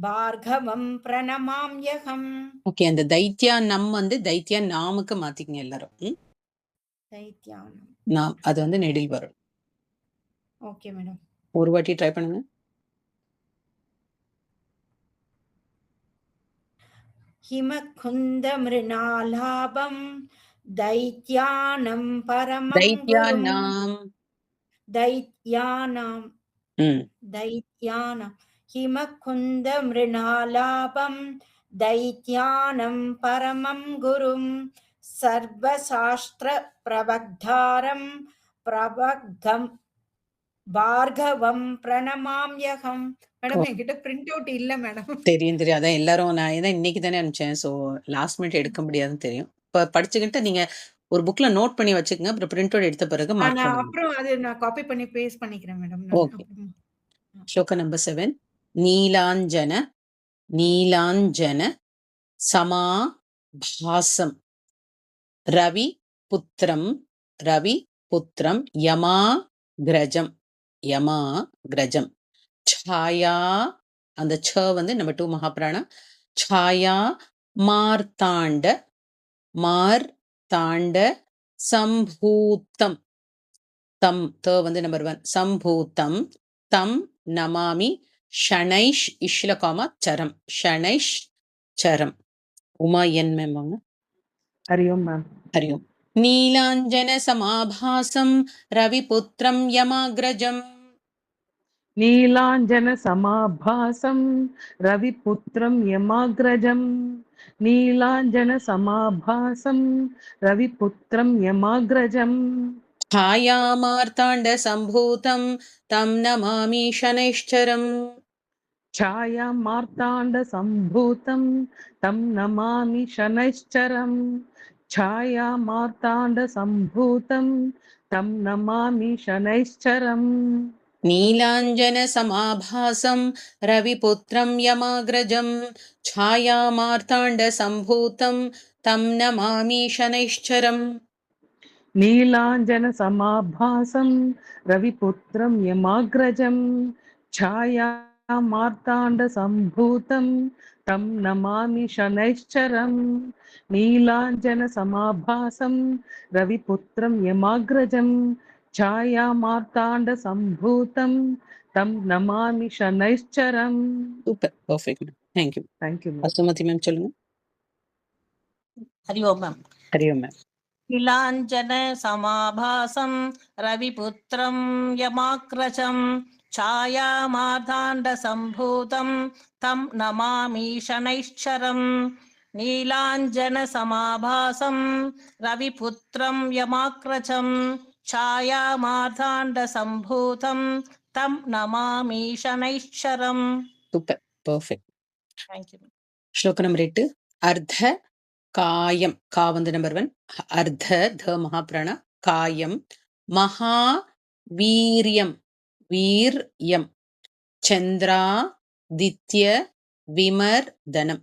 S14: பார்கவம் பிரணமாம்யகம்.
S1: ஓகே, அந்த தைத்யா நம் வந்து தைத்யா நாமுக்கு மாத்திக்கங்க எல்லாரும்.
S14: தைத்யானம்
S1: நாம் அது வந்து நெடில் வரும்.
S14: Okay madam.
S1: ஒரு வாட்டி ட்ரை பண்ணுங்க.
S14: ஹிமகுந்த மிருணாலாபம் தைத்யானம் பரமம் தைத்யானம் ஹிமகுந்த மிருணாலாபம் தைத்யானம் பரமம் குரும் சர்வசாஸ்திர பிரவக்தாரம் பிரவகம் பார்கவம் பிரணமாம்யகம். மேடம் என்கிட்ட பிரிண்ட் அவுட் இல்ல மேடம்.
S1: தெரியும் அதான் எல்லாரும் நான் இன்னைக்கு தானே அனுப்பிச்சேன். ஸோ லாஸ்ட் மினிட் எடுக்க முடியாதுன்னு தெரியும். இப்போ படிச்சுக்கிட்டு நீங்க ஒரு புக்ல நோட் பண்ணி வச்சுக்கோங்க. அப்புறம் பிரிண்ட் அவுட் எடுத்த பிறகு
S14: அப்புறம் அது நான் காப்பி பண்ணி பேஸ்ட் பண்ணிக்கிறேன் மேடம்.
S1: ஓகே. ஸ்லோக நம்பர் 7. நீலாஞ்சன சமாபாசம் ரவி புத்திரம் யமாக்ரஜம் ಛಾಯಾ அந்த ಛ வந்து நம்ம 2 மகாபிராணா. ಛಾಯಾ மார்த்தாண்ட சம்பூத்தம் தம் த வந்து நம்பர் 1 சம்பூத்தம் தம் நமாமி ஷனைஷ் இஷ்லகாமா சரம் ஷனைஷ் சரம். உமா என் மேம் வாங்க.
S6: ஹரியோம் மேம்.
S1: ஹரியோம். நீலாஞ்சன சமாபாசம் ரவிபுத்திரம் யமாக்ரஜம்
S6: நீலாஞ்சன சமாபாசம் ரவிபுத்திரம் யமாக்ரஜம் நீலாஞ்சன சமாபாசம் ரவிபுத்திரம் யமாக்ரஜம்
S1: ಛಾಯಾ மார்த்தாண்ட சம்பூதம் தம் நமாமி ஷனைஷ்சரம்
S6: ಛಾಯಾ மார்த்தாண்ட சம்பூதம் தம் நமாமி ஷனைஷ்சரம் ಛಾಯಾ மார்த்தாண்ட சம்பூதம் தம் நமாமி ஷனைஷ்சரம்.
S1: நீலாஞ்சன சமாபாசம் ரவிபுத்திரம் யமாக்ரஜம் ಛಾಯಾ மார்த்தாண்ட சம்பூதம் தம் நமாமி ஷனைஷ்சரம்.
S6: நீலாஞ்சன சமாபாசம் ரவிபுத்திரம் யமாக்ரஜம் ಛಾಯಾ மார்த்தாண்ட சம்பூதம் தம் நமாமி ஷனைஷ்சரம். நீலாஞ்சன சமாபாசம் ரவிபுத்திரம் யமாக்ரஜம் ಛಾಯಾ மார்த்தாண்ட சம்பூதம் தம் நமாமி ஷனைஷ்சரம்.
S1: Super, perfect. Thank you. Vasumathi ma'am சொல்லுங்க.
S16: ஹரிஓம் மேம்.
S1: ஹரிஓம் மேம்.
S16: நீலாஞ்சன சமாபாசம் ரவிபுத்திரம் யமாக்ரஜம் ಛಾಯಾ மார்த்தாண்ட சம்பூதம் தம் நமாமி ஷனைஷ்சரம். நீலாஞ்சன சமாபாசம் ரவிபுத்திரம் யமாக்ரஜம் ಛಾಯಾ மார்த்தாண்ட சம்பூதம் தம் நமாமி ஷனைஷ்சரம்.
S1: Super, perfect.
S16: தேங்க்யூ.
S1: ஸ்லோக நம்பர் 8. அர்த்த காயம், கா வந்து நம்பர் 1, அர்த்த த மகாபிராண, காயம், மகா வீரியம், வீர்யம், சந்திராதித்ய விமர்தனம்,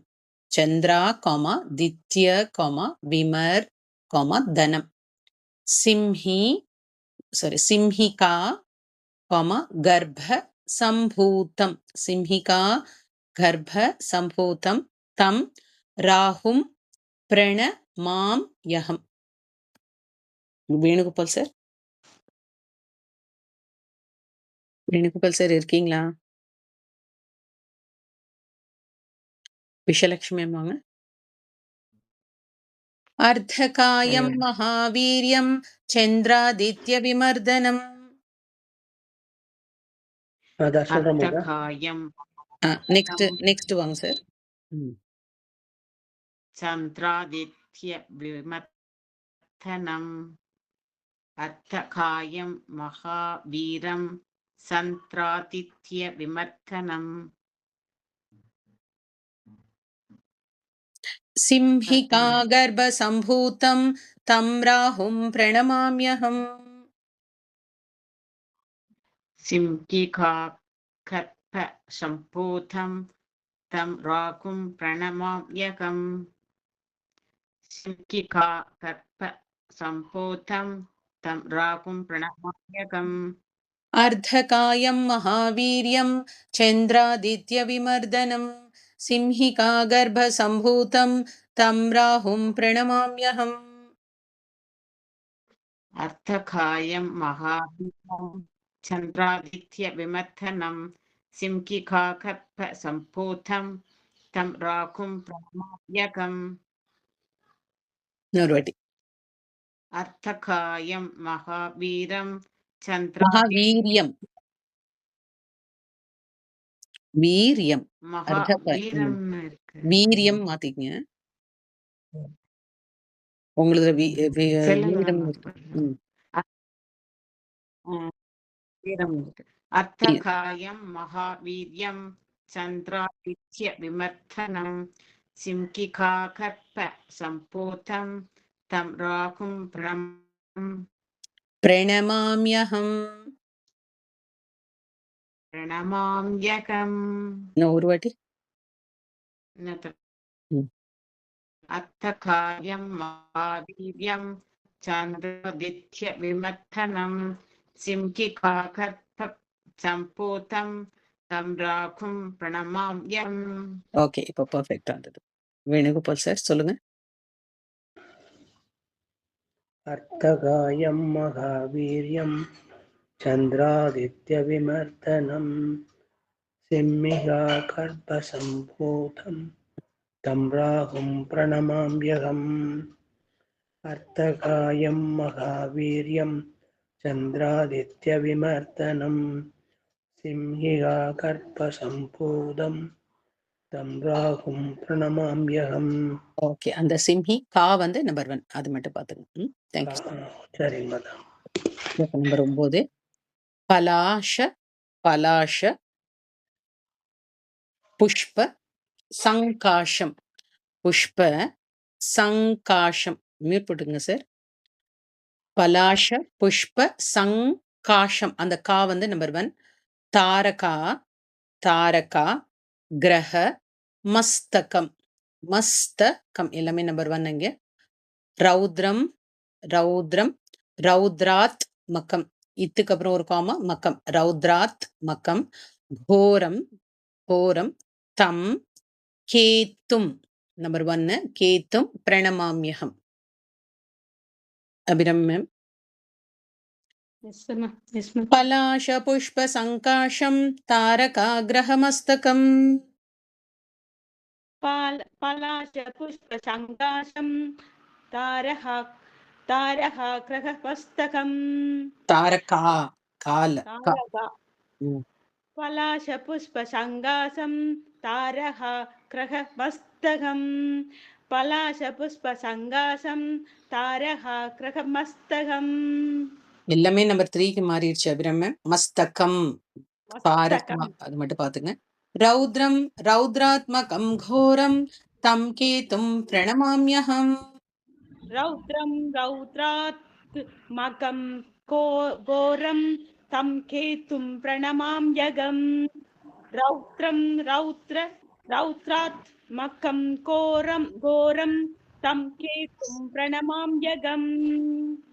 S1: சந்திரா காமா தித்ய காமா விமர் காமா தனம், சிம்ஹிகா காமா கர்ப்ப சம்பூதம், சிம்ஹிகா கர்ப்ப சம்பூதம், தம் ராகும் பிரணமாம் யகம். வேணுகோபால் சார், வேணுகோபால் சார் இருக்கீங்களா? விஷலட்சுமி அம்மாங்க. அர்த்தகாயம் மகாவீரியம் சந்திராதித்ய விமர்தனம்.
S17: அர்த்தகாயம்
S1: நெக்ஸ்ட் வாங்க சார்.
S17: சந்திராதித்ய விமர்தனம். அர்த்தகாயம் மகாவீரம் சந்திராதித்ய விமர்தனம்.
S1: சிம்ஹிகா கர்ப்ப சம்பூதம் தம் ராஹும் பிரணமாம்யஹம்.
S17: சிம்ஹிகா கர்ப்ப சம்பூதம் தம் ராகும் பிரணமாம்யகம். சிம்ஹிகா கர்ப்ப சம்பூதம் தம் ராகும் பிரணமாம்யகம்.
S1: அர்த்தகாயம் மகாவீரியம் சந்திராதித்ய விமர்தனம், சிம்ஹிகா கர்ப்ப சம்பூதம் தம் ராஹும் பிரணமாம்யஹம்.
S17: அர்த்தகாயம் மகாவீரம் சந்திராதித்ய விமர்தனம், சிம்ஹிகா கர்ப்ப சம்பூதம் தம் ராகும் பிரணமாம்யகம்.
S1: நொருவாட்டி.
S17: அர்த்தகாயம் மகாவீரம்
S1: மகாவீரியம், வீரியம்,
S17: மகாவீரம் இருக்கு.
S1: வீரியம் மாத்திக்கங்க. உங்களது வீரம் இருக்கு.
S17: வீரம் இருக்கு. அர்த்தகாயம் மகாவீரியம் சந்திராதித்ய விமர்தனம், சிம்ஹிகா கர்ப்ப சம்பூதம் தம் ராகும்
S1: பிரணமாம்யஹம்.
S17: பிரணமாம்யகம்.
S1: ஒரு வாட்டி.
S17: அர்த்தகாயம் மகாவீரியம் சந்திராதித்ய விமர்தனம், சிம்ஹிகா கர்ப்ப சம்பூதம் தம் ராகும் பிரணமாம்யம்.
S1: ஓகே, இப்போ பர்ஃபெக்டா இருந்தது. வேணுகோபால் சார் சொல்லுங்க.
S18: அர்த்தகாயம் மகாவீரியம் சந்திராதித்ய விமர்தனம், சிம்ஹிகா கர்ப்ப சம்பூதம் தம் ராகும் பிரணமாம்யகம். அர்த்தகாயம் மகாவீரியம் சந்திராதித்ய விமர்தனம், சிம்ஹிகா கர்ப்ப சம்பூதம் தம் ராகும் பிரணமாம்யகம்.
S1: ஓகே, அந்த சிம்ஹி கா வந்து நம்பர் 1, அது மட்டும் பாத்துங்க. தேங்க்யூ.
S18: சரிங்க மேடம்.
S1: நம்பர் 9. பலாஷ பலாஷ புஷ்ப சங்காஷம், புஷ்ப சங்காஷம். மியூட் போட்டுங்க சார். பலாஷ புஷ்ப சங்காஷம், அந்த கா வந்து நம்பர் 1. தாரகா தாரகா கிரக மஸ்தகம், மஸ்தகம் எல்லாமே நம்பர் 1 அங்க. ரௌத்ரம் ரௌத்ரம் ரௌத்ராத் மக்கம், இத்துக்கு அப்புறம் ஒரு காமா மக்கம், ரௌத்ராத் மக்கம். கோரம் கோரம் தம் கேத்தும் நம்பர் 1 கேத்தும் பிரணமாம்யகம். அபிரம் மேம். பலாஷ புஷ்ப சங்காஷம் தாரகா கிரகமஸ்தகம்.
S5: பலாஷ புஷ்ப சங்காஷம் தாரகா கிரகமஸ்தகம்.
S1: தாரகா கால
S5: பலாஷ புஷ்ப சங்காசம் தாரகா கிரகமஸ்தகம். பலாஷ புஷ்ப சங்காசம் தாரகா கிரகமஸ்தகம்.
S1: எல்லாமே நம்பர் 3க்கு மாறிடுச்சு அபிரம் மேம். மஸ்தகம் தாரகா, அது மட்டும் பாத்துங்க. रौद्रं रौद्रात्मकं घोरं तं केतुं प्रणमाम्यहम्
S5: रौद्रं रौद्रात्मकं घोरं तं केतुं प्रणमाम्यहम् रौद्रं रौद्रात्मकं घोरं तं केतुं प्रणमाम्यहम्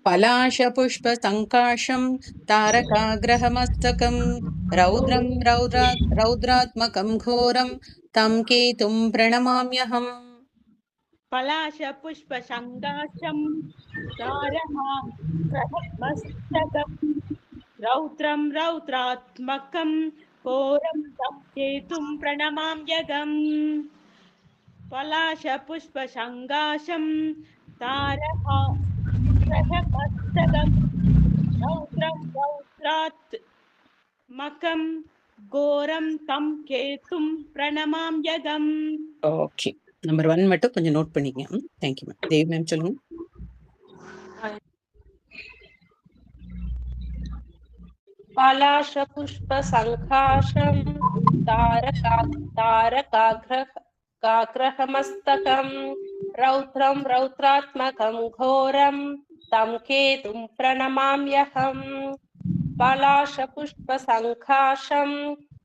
S1: पलाशपुष्पसङ्काशं तारकाग्रहमस्तकं रौद्रं रौद्रात्मकं घोरं तं केतुं प्रणमाम्यहम्
S5: पलाशपुष्पसङ्काशं तारकाग्रहमस्तकं रौद्रं रौद्रात्मकं घोरं तं केतुं प्रणमाम्यहम् पलाशपुष्पसङ्काशं तारकाग्रहमस्तकं रौद्रं रौद्रात्मकं घोरं तं केतुं प्रणमाम्यहम्.
S1: ஓகே, நம்பர் 1 மட்டும் கொஞ்சம் நோட் பண்ணிக்கங்க. Thank you ma'am. தேவி மேம் சொல்லுங்க.
S3: पलाशपुष्पसङ्काशं तारकाग्रहमस्तकं रौद्रं रौद्रात्मकं घोरं तं केतुं प्रणमाम्यहम् पलाशपुष्पसङ्काशं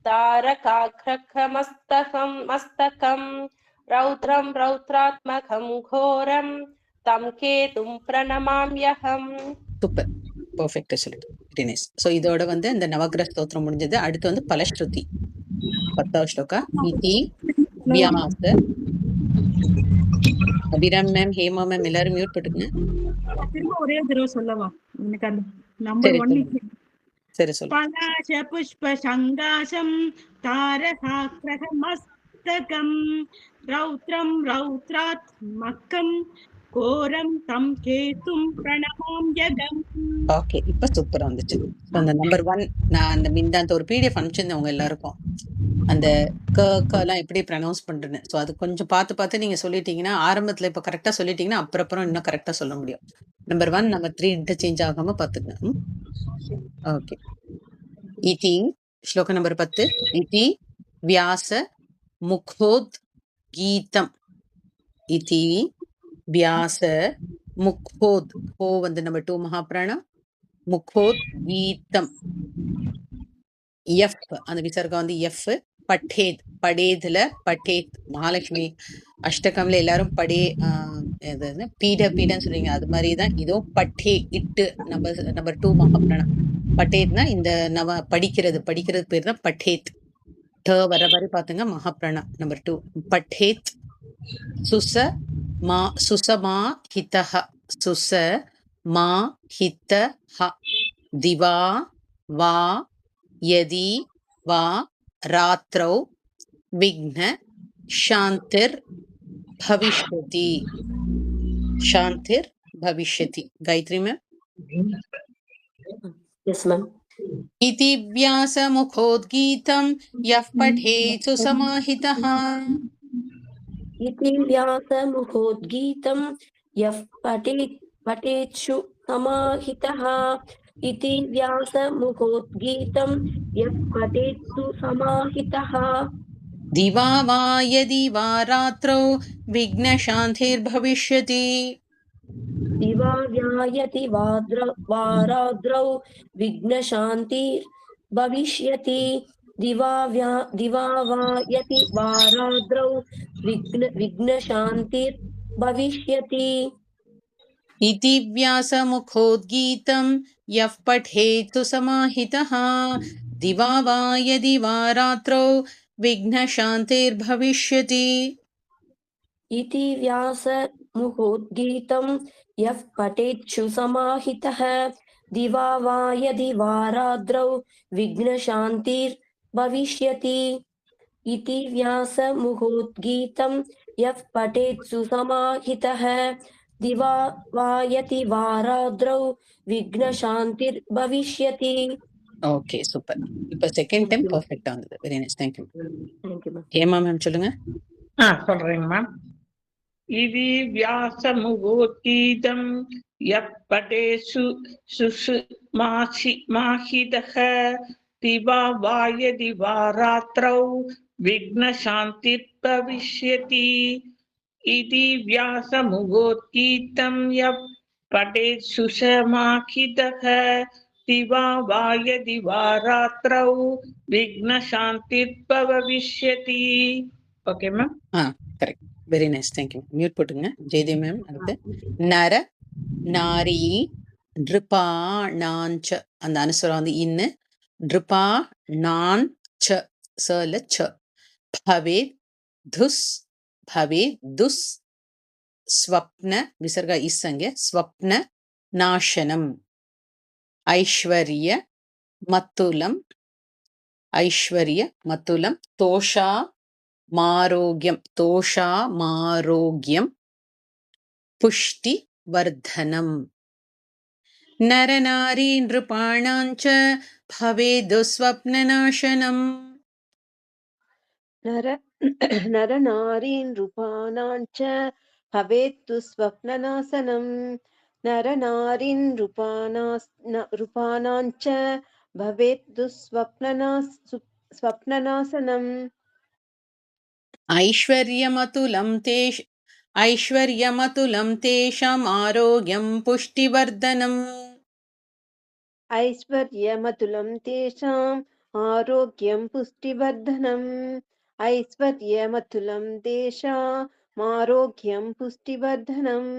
S3: तारकाग्रहमस्तकं रौद्रं रौद्रात्मकं घोरं तं केतुं प्रणमाम्यहम्.
S1: சூப்பர், பர்ஃபெக்டா சொல்லிட்டு வெரி நைஸ். ஸோ இதோட வந்து இந்த நவகிரக ஸ்தோத்திரம் முடிஞ்சது. அடுத்து வந்து பலஸ்ருதி 10வது ஸ்லோகா. இதி வியாச அபிராம் மேம், ஹேமா மேம் எல்லாரும் மியூட் போட்டுக்கங்க.
S5: திரும்ப ஒரே தடவை சொல்லவா? எனக்கு அந்த
S1: சரி
S5: நம்பர் 1
S1: சொல்லுங்க. சரி சொல்லுங்க.
S5: பலாச புஷ்ப சங்காசம் தாரகாக்ரஹமஸ்தகம் ரௌத்ரம் ரௌத்ராத்மகம் கோரம் தம் கேதும் பிரணமாம்யகம்.
S1: ஓகே, இப்போ சூப்பரா வந்துச்சு. ஸோ அந்த நம்பர் 1 நான் அந்த மிந்தாந்த ஒரு பிடிஎஃப் அனுப்பிச்சிருந்தேன் உங்க எல்லாருக்கும். அந்த கலாம் எப்படி ப்ரனவுன்ஸ் பண்றேன்னு. ஸோ அது கொஞ்சம் பார்த்து நீங்க சொல்லிட்டீங்கன்னா, ஆரம்பத்துல இப்போ கரெக்டா சொல்லிட்டீங்கன்னா அப்புறம் இன்னும் கரெக்டா சொல்ல முடியும். நம்பர் 1 நம்பர் 3 இன்டர்சேஞ்ச் ஆகாம பார்த்துக்கங்க. ஓகே. இதி ஸ்லோக நம்பர் 10. இதி வியாச முகோத் கீதம். இதி வியாச முகோத், ஹோ வந்து நம்பர் 2 மகாபிராணம், முகோத் கீதம். எஃப் அந்த விசர்க்கம் வந்து எஃப். பட்டேத், படேதுல பட்டேத். மகாலட்சுமி அஷ்டகம்ல எல்லாரும் படே பீடன்னு சொல்றீங்க, அது மாதிரிதான் இதுவும் பட்டே இட்டு நம்பர் 2 மகாபிராணம். பட்டேத்னா இந்த படிக்கிறது பேர் தான் பட்டேத். ட வர மாதிரி பாத்துங்க. மகாபிராணம் நம்பர் 2 பட்டேத். சுசமா ஹிதஹ, சுச மா ஹிதஹ. திவா வா யதி வா ராத்ரௌ விக்ன சாந்திர் பவிஷ்யதி. சாந்திர் பவிஷ்யதி. காயத்ரி மேம்.
S4: Yes ma'am.
S1: இதி வியாச முகோத்கீதம் யஃ படேத் சுசமாஹிதஹ.
S4: इति व्यासमुखोद्गीतं यः पठेत्सु समाहितः. इति व्यासमुखोद्गीतं यः पठेत्सु समाहितः.
S1: दिवा वा यदि वा रात्रौ विघ्नशान्तिर्भविष्यति.
S4: दिवा व्यायति वा रात्रौ विघ्नशान्तिर्भविष्यति. दिवा वायति वा रात्रौ विघ्नशान्तिर्भविष्यति.
S1: इति व्यासमुखोद्गीतं यः पठेत् समाहितः. दिवा वा यदि वा रात्रौ विघ्नशान्तिर्भविष्यति.
S4: इति व्यासमुखोद्गीतं यः पठेत् समाहितः. दिवा वा यदि वा रात्रौ विघ्नशान्तिर्भविष्यति. इति व्यासमुखोद्गीतं यः पठेत् समाहितः. दिवा वा यदि वा रात्रौ विघ्नशान्तिर्भविष्यति.
S1: Okay, super. இப்போ செகண்ட் டைம் பெர்ஃபெக்ட்டா வந்தது. Very nice. Thank you. Hema ma'am சொல்லுங்க.
S6: சொல்றேங்க மேம். இது வியாசமுகோத்கீதம் யப் படேஷு சுஷு மாஹிதஹ. திவா வாயதி வா ராத்ரௌ विघ्नशान्तिर्भविष्यति इति व्यासमुगोत्कीर्तं यः पठेत् सुषमाखितः दिवा वा यदि वा रात्रौ विघ्नशान्तिर्भविष्यति. Okay ma'am.
S1: Correct. Very nice. Thank you. Mute போட்டுங்க. ஜெயதேவ் மேம் அடுத்து நர நாரி நிருபா நாஞ்ச அந்த அனுஸ்வரம் வந்து இன்னு நிருபா நான் ச சல ச பவே துஸ் பவே துஸ் ஸ்வப்ன விசர்க இஸ்ஸங்க ஸ்வப்ன நாசனம் ஐஸ்வர்ய மத்துலம் ஐஸ்வர்ய மத்துலம் தோஷா மாரோக்யம் புஷ்டி வர்தனம் நரநாரி நிருபாணாஞ்ச பவேது ஸ்வப்னநாசனம்.
S7: नरनारीन् रूपाणां च भवेत्तु स्वप्ननाशनं नरनारीन् रूपाणां च भवेत्तु स्वप्ननाशनम्
S1: ஐஸ்வர்யமதுலம் தேஷாம் ஆரோக்யம் புஷ்டிவர்தனம்.
S7: ऐश्वर्यमतुलं तेषाम् आरोग्यं पुष्टिवर्धनम् ऐश्वर्यमतुलं तेषाम् आरोग्यं पुष्टिवर्धनम्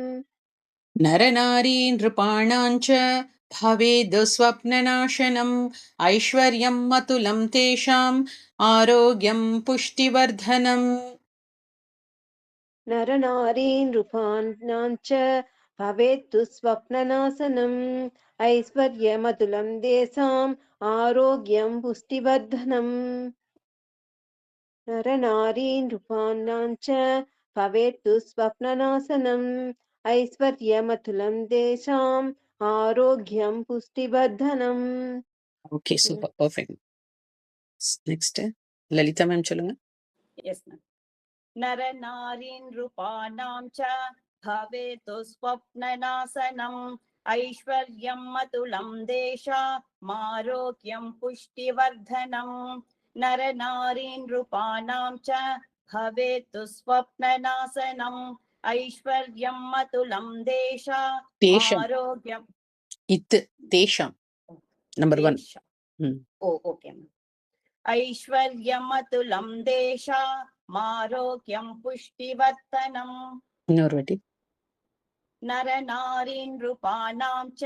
S1: नरनारी नृपाणाञ्च भवेद् स्वप्ननाशनम् ऐश्वर्यं मतुलं तेषाम् आरोग्यं पुष्टिवर्धनम्.
S7: नरनारीन् रूपाणां च भवेत्तु स्वप्ननाशनम् ऐश्वर्यमतुलं तेषाम् आरोग्यं पुष्टिवर्धनम् नरनारीन् रूपाणां च भवेत्तु स्वप्ननाशनम् ऐश्वर्यमतुलं तेषाम् आरोग्यं पुष्टिवर्धनम्.
S1: Okay, super, perfect. Next, Lalitha ma'am சொல்லுங்க.
S19: Yes, ma'am. नरनारीन् रूपाणां च भवेतु स्वप्ननाशनम् ऐश्वर्यं मतुलं देशामारोग्यं पुष्टिवर्धनम् नरनारीन् रूपाणां च भवेतु स्वप्ननाशनम् ऐश्वर्यं मतुलं देशामारोग्यं
S1: इत् तेषां नंबर 1.
S19: Okay ma'am. ऐश्वर्यमतुलं देशामारोग्यं पुष्टिवर्धनम्
S1: இன்னொருவாட்டி
S19: नरनारीन् रूपाणां च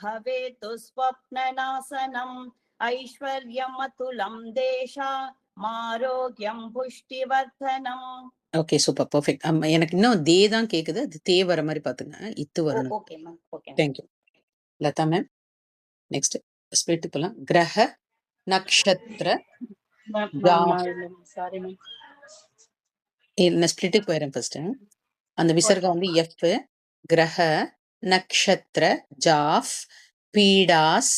S19: भवेतु स्वप्ननाशनम् ऐश्वर्यमतुलं देशामारोग्यं पुष्टिवर्धनम्.
S1: Okay super perfect. எனக்கு இன்னும் தே தான் கேக்குது. அது தே வர மாதிரி பாத்துங்க. இத்து வரணும்.
S19: Okay ma'am. Okay.
S1: Thank you Latha ma'am. Next split போலாம். கிரக நக்ஷத்ர
S11: சாரி மேம்.
S1: நான் ஸ்பிளிட்டுக்கு போயிடுறேன் ஃபர்ஸ்ட். அந்த விசர்கம் வந்து எஃப். கிரக நக்ஷத்ர ஜாஃப் பீடாஸ்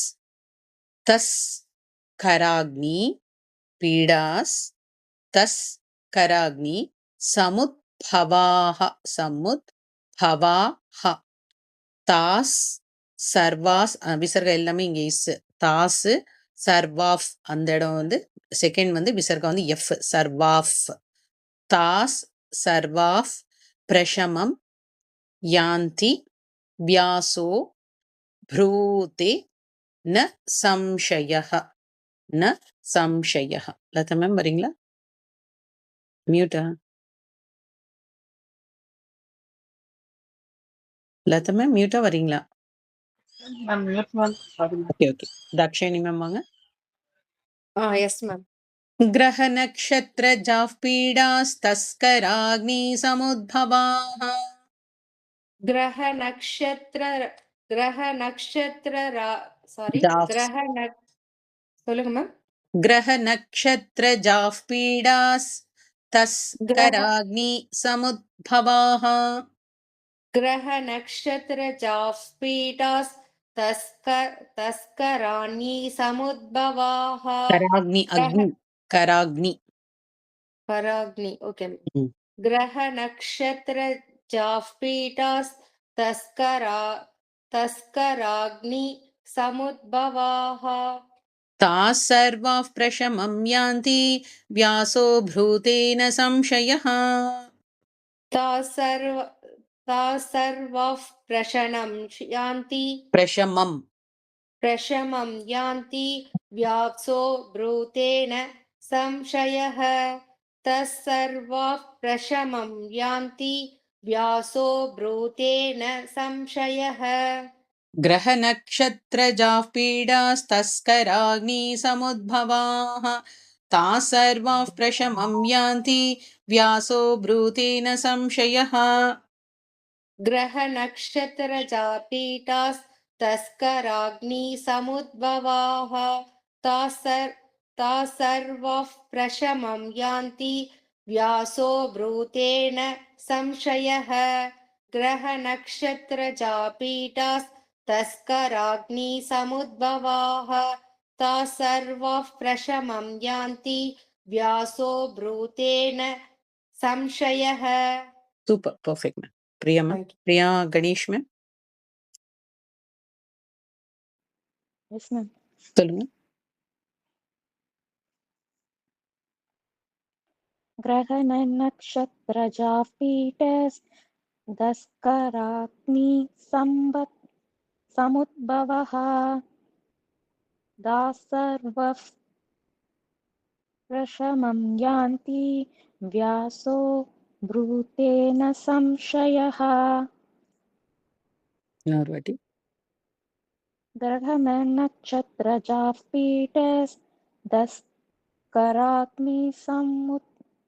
S1: தஸ் கராக்னி பீடாஸ் தஸ் கராக்னி சமுத்பவாஹ தாஸ் சர்வாஸ் விசர்க எல்லாமே இங்க இஸ். தாஸ் சர்வாஃப் அந்த இடம் வந்து செகண்ட் வந்து விசர்கம் வந்து எஃப். சர்வாஃப் தாஸ் சர்வாஃப் பிரஷமம் யாந்தி வியாசோ ப்ரூதே ந சம்சயஹ ந சம்சயஹ. லதா மேம் வரீங்களா? மியூட்டா? லதா மேம் மியூட்டா வரீங்களா? Okay okay. தாக்ஷாயணி மேம் வாங்க.
S8: Yes ma'am.
S1: கிரக நக்ஷத்ர ஜாஃப் பீடாஸ் தஸ்கராக்னி சமுத்பவாஹ.
S8: கிரக நக்ஷத்ர சாரி சொல்லுங்க மேம்.
S1: கிரக நக்ஷத்ர ஜாஃப் பீடாஸ் தஸ்கராக்னி சமுத்பவாஹ.
S8: கிரக நக்ஷத்ர ஜாஃப் பீடாஸ் தஸ்கராணி சமுத்பவாஹ.
S1: கராக்னி அக்னி கராக்னி
S8: கராக்னி. ஓகே. கிரக நக்ஷத்ர ஜாஃப் பீடாஸ் தஸ்கராக்னி சமுத்பவாஹ.
S1: ताः सर्वाः प्रशमं यान्ति व्यासो भ्रूतेन संशयः
S8: ताः सर्वाः प्रशमं यान्ति व्यासो ब्रूतेन संशयः तस्सर्वाः प्रशमं यान्ति व्यासो ब्रूतेन संशयः
S1: ग्रहनक्षत्रजाः पीडास्तस्कराग्निसमुद्भवाः ताः सर्वाः प्रशमं यान्ति व्यासो ब्रूतेन संशयः
S8: ग्रहनक्षत्रजापीठास्तस्कराग्निसमुद्भवाः ताः सर्वाः प्रशमं यान्ति व्यासो ब्रूतेन संशयः ग्रहनक्षत्रजापीठास्तस्कराग्निसमुद्भवाः ताः सर्वाः प्रशमं यान्ति व्यासो ब्रूतेन संशयः.
S1: Super, perfect ma'am. Priya ma'am, Priya Ganesh ma'am
S12: Yes, ma'am.
S1: சொல்லுங்க.
S12: ग्रहनक्षत्रजाः पीठस्तस्कराग्नि समुद्भवः ताः सर्वः प्रशमं यान्ति व्यासो ब्रूतेन संशयः.
S1: இன்னொரு வாட்டி.
S12: ग्रहनक्षत्रजाः पीठस्तस्कराग्नि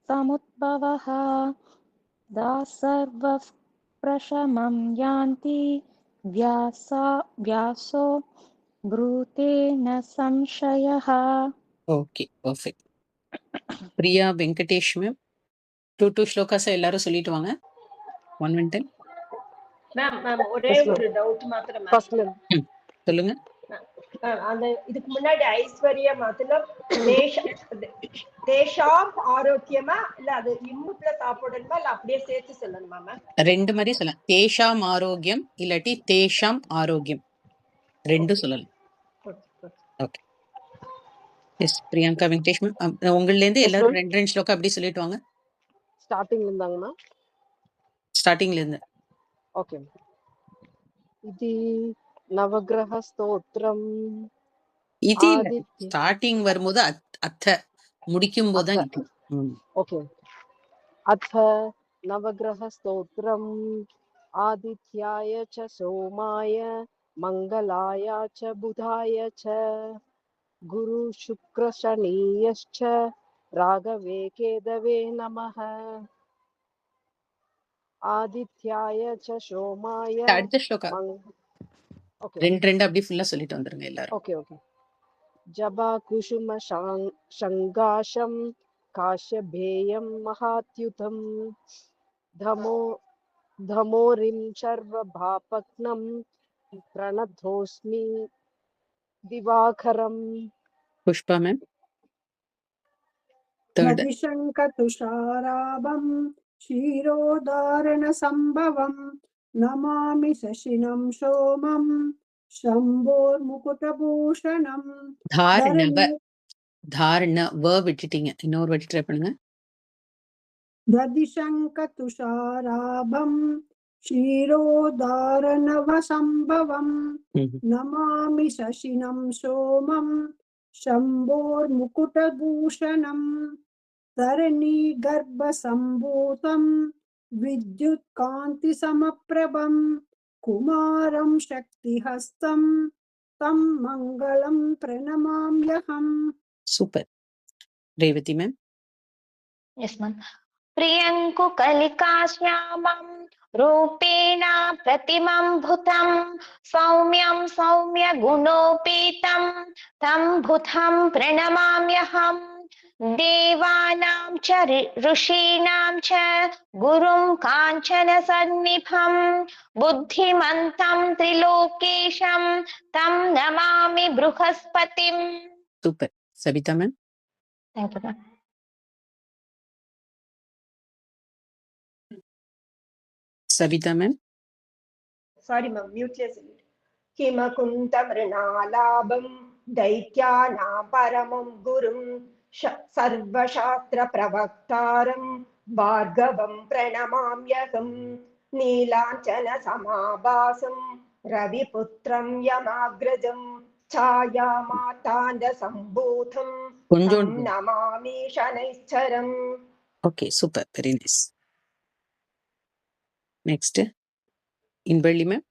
S12: समुद्भवः ताः सर्वः प्रशमं यान्ति व्यासो ब्रूतेन संशयः.
S1: Okay, perfect. Priya Venkatesh ma'am 2 slokas எல்லாரும் சொல்லிட்டு வாங்க. 1 minute.
S15: மேம் ஒரே ஒரு டவுட் மாத்திரம் மேம்.
S1: சொல்லுங்க.
S15: அந்த இதுக்கு முன்னாடி ஐஸ்வர்யா மாத்திரம் தேஷாம் ஆரோக்கியமா இல்ல அது இம்முட்ல சாப்பிடணுமா இல்ல அப்படியே சேர்த்து சொல்லணுமா மேம்?
S1: ரெண்டு மாதிரி சொல்லலாம். தேஷாம் ஆரோக்கியம் இல்லாட்டி தேஷாம் ஆரோக்கியம் ரெண்டு சொல்லலாம். Okay. Yes Priyanka Venkatesh ma'am, உங்கள்ல இருந்து எல்லாரும் 2 ஸ்லோகம் அப்படி சொல்லிட்டு வாங்க.
S2: ஸ்டார்டிங்ல இருந்தாங்கண்ணா.
S1: ஸ்டார்டிங்ல இருந்து.
S2: ஓகே. இது நவகிரக ஸ்தோத்திரம்.
S1: இது ஸ்டார்டிங் வரும்போது அத்த முடிக்கும் போது தான் இது.
S2: ஓகே. அத்த நவகிரக ஸ்தோத்திரம் ஆதித்யாய ச சோமாய மங்களாய ச புதாய ச குரு சுக்ர சனியஸ்ச ராகவே கேதவே நமः. ஆதித்யாய ச சோமாய.
S1: அடுத்த ஸ்லோகம் ரெண்டு அப்படி ஃபுல்லா சொல்லிட்டு வந்துருங்க எல்லாரும்.
S2: Okay okay. ஜபா குசும சங்காஷம் காஷ்யபேயம் மகாத்யுதம் தமோரிம் சர்வபாபக்னம் பிரணதோஸ்மி திவாகரம்.
S1: புஷ்பா மேம்.
S20: நதிசங்க துஷாராபம் க்ஷீரோதாரண சம்பவம் நமாமி சசினம் சோமம் சம்போர் முகுடபூஷணம்.
S1: தாரணவ விட்டுட்டீங்க, இன்னொரு வாட்டி ட்ரை பண்ணுங்க.
S20: ததிசங்க துஷாராபம் க்ஷீரோதாரணவ சம்பவம் நமாமி சசினம் சோமம் சம்போர் முகுடபூஷணம். தரணி கர்ப்ப சம்பூதம் வித்யுத் காந்தி சமப்பிரபம் குமாரம் சக்திஹஸ்தம் தம் மங்களம் பிரணமாம்யஹம்.
S1: Super. Revathi ma'am.
S13: Yes ma'am. प्रियङ्कु कलिकाश्यामं रूपेण प्रतिमं सौम्यं सौम्यगुणोपेतं तं बुधं प्रणमाम्यहम्. देवानां च ऋषीणां च गुरुं काञ्चन सन्निभं बुद्धिमन्तं त्रिलोकेशं तं नमामि बृहस्पतिम्.
S1: Super. Sabitha ma'am.
S13: Thank you, ma'am.
S1: Sabitha ma'am.
S15: Sorry ma'am, மியூட்லயே சொல்லிட்டு. ஹிமகுந்த மிருணாலாபம் दैत्यानां परमं गुरुं सर्वशास्त्रप्रवक्तारं भार्गवं प्रणमाम्यहम् नीलाञ्जनसमाभासं रविपुत्रं यमाग्रजं छायामाताण्डसम्भूतं तं Namami शनैश्चरम्.
S1: Okay, super, very nice. Next, in Belly ma'am.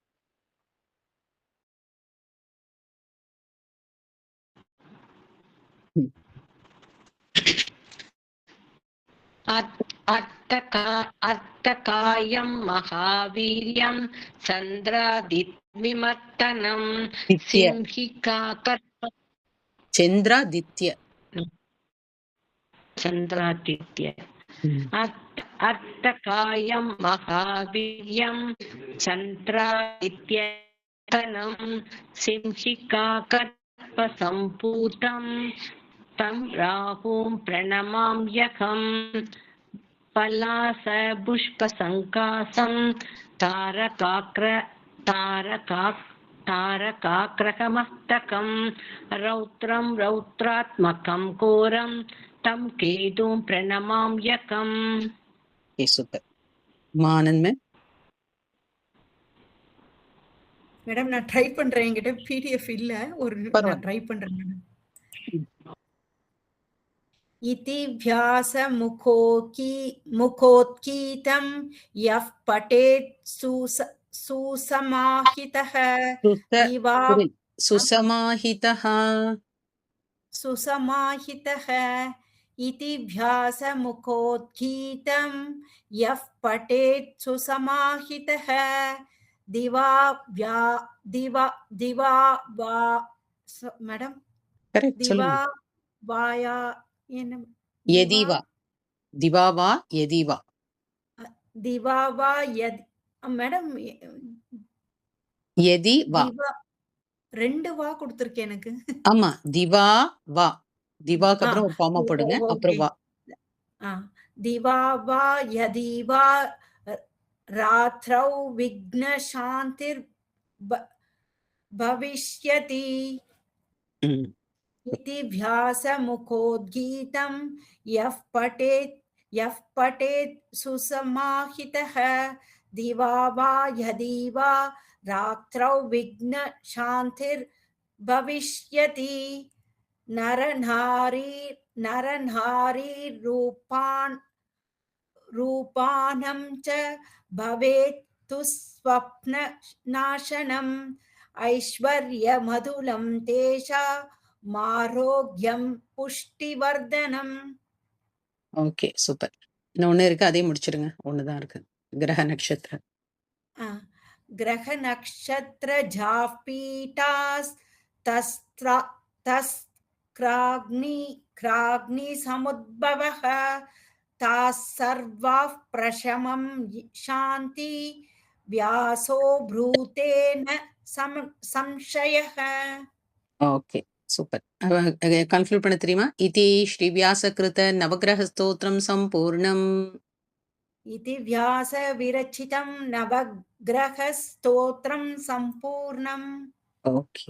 S21: अट्टकायं महावीर्यं चन्द्रादिविमर्तनं Chandraditya अट्टकायं महावीर्यं चन्द्रादित्यनं सिंहिकाकर्पसम्भूतं तं राहुं प्रणमाम्यहम् पलासपुष्पसङ्कासं तारकाग्रहमस्तकं रौद्रं रौद्रात्मकं घोरं तं केतुं प्रणमाम्यहम्.
S1: Okay, super. Anand ma'am.
S14: Madam நான் ட்ரை பண்றேன், என்கிட்ட பிடிஎஃப் இல்ல, நான் ட்ரை பண்றேன் மேடம். इति व्यासमुखोत्कीतं यः पठेत् सुसमाहितः इति व्यासमुखोत्कीतं यः पठेत् सुसमाहितः दिवा मैडम दिवा वाया
S1: यदिवा दिवावा यदिवा
S14: दिवावा यदि மேடம்
S1: यदिवा
S14: ரெண்டு வா கொடுத்திருக்கேன் எனக்கு.
S1: ஆமா, திவா வா, திவாக்கு அப்புறம் ஒரு காமா போடுங்க, அப்புறம் வா.
S14: दिवा वा यदिवा रात्रौ विघ्न शांतिर भविष्यति इति व्यासमुखोद्गीतं यः पठेत् सुसमाहितः दिवा वा यदिवा रात्रौ विघ्न शांतिर भविष्यति नरनारी रूपानं च भवेत् तु स्वप्न नाशनम् ऐश्वर्यमधुलं तेषाम् आरोग्यं पुष्टिवर्धनम्.
S1: Okay, super. இன்னும் ஒன்று இருக்கு, அதையும் முடிச்சிருங்க. ஒண்ணுதான் இருக்கு. கிரக நட்சத்திர
S14: ग्रह नक्षत्र जापीटास् तस्क्राग्नि समुद्भवः ताः सर्वाः प्रशमं शान्ति व्यासो ब्रूतेन संशयः.
S1: Okay, super. கன்க்ளூட் பண்ண தெரியுமா? இதி ஸ்ரீ வியாசகிருத நவகிரக ஸ்தோத்திரம் சம்பூர்ணம்.
S14: इति व्यास विरचितं नवग्रह स्तोत्रं संपूर्णम्.
S1: ஓகே.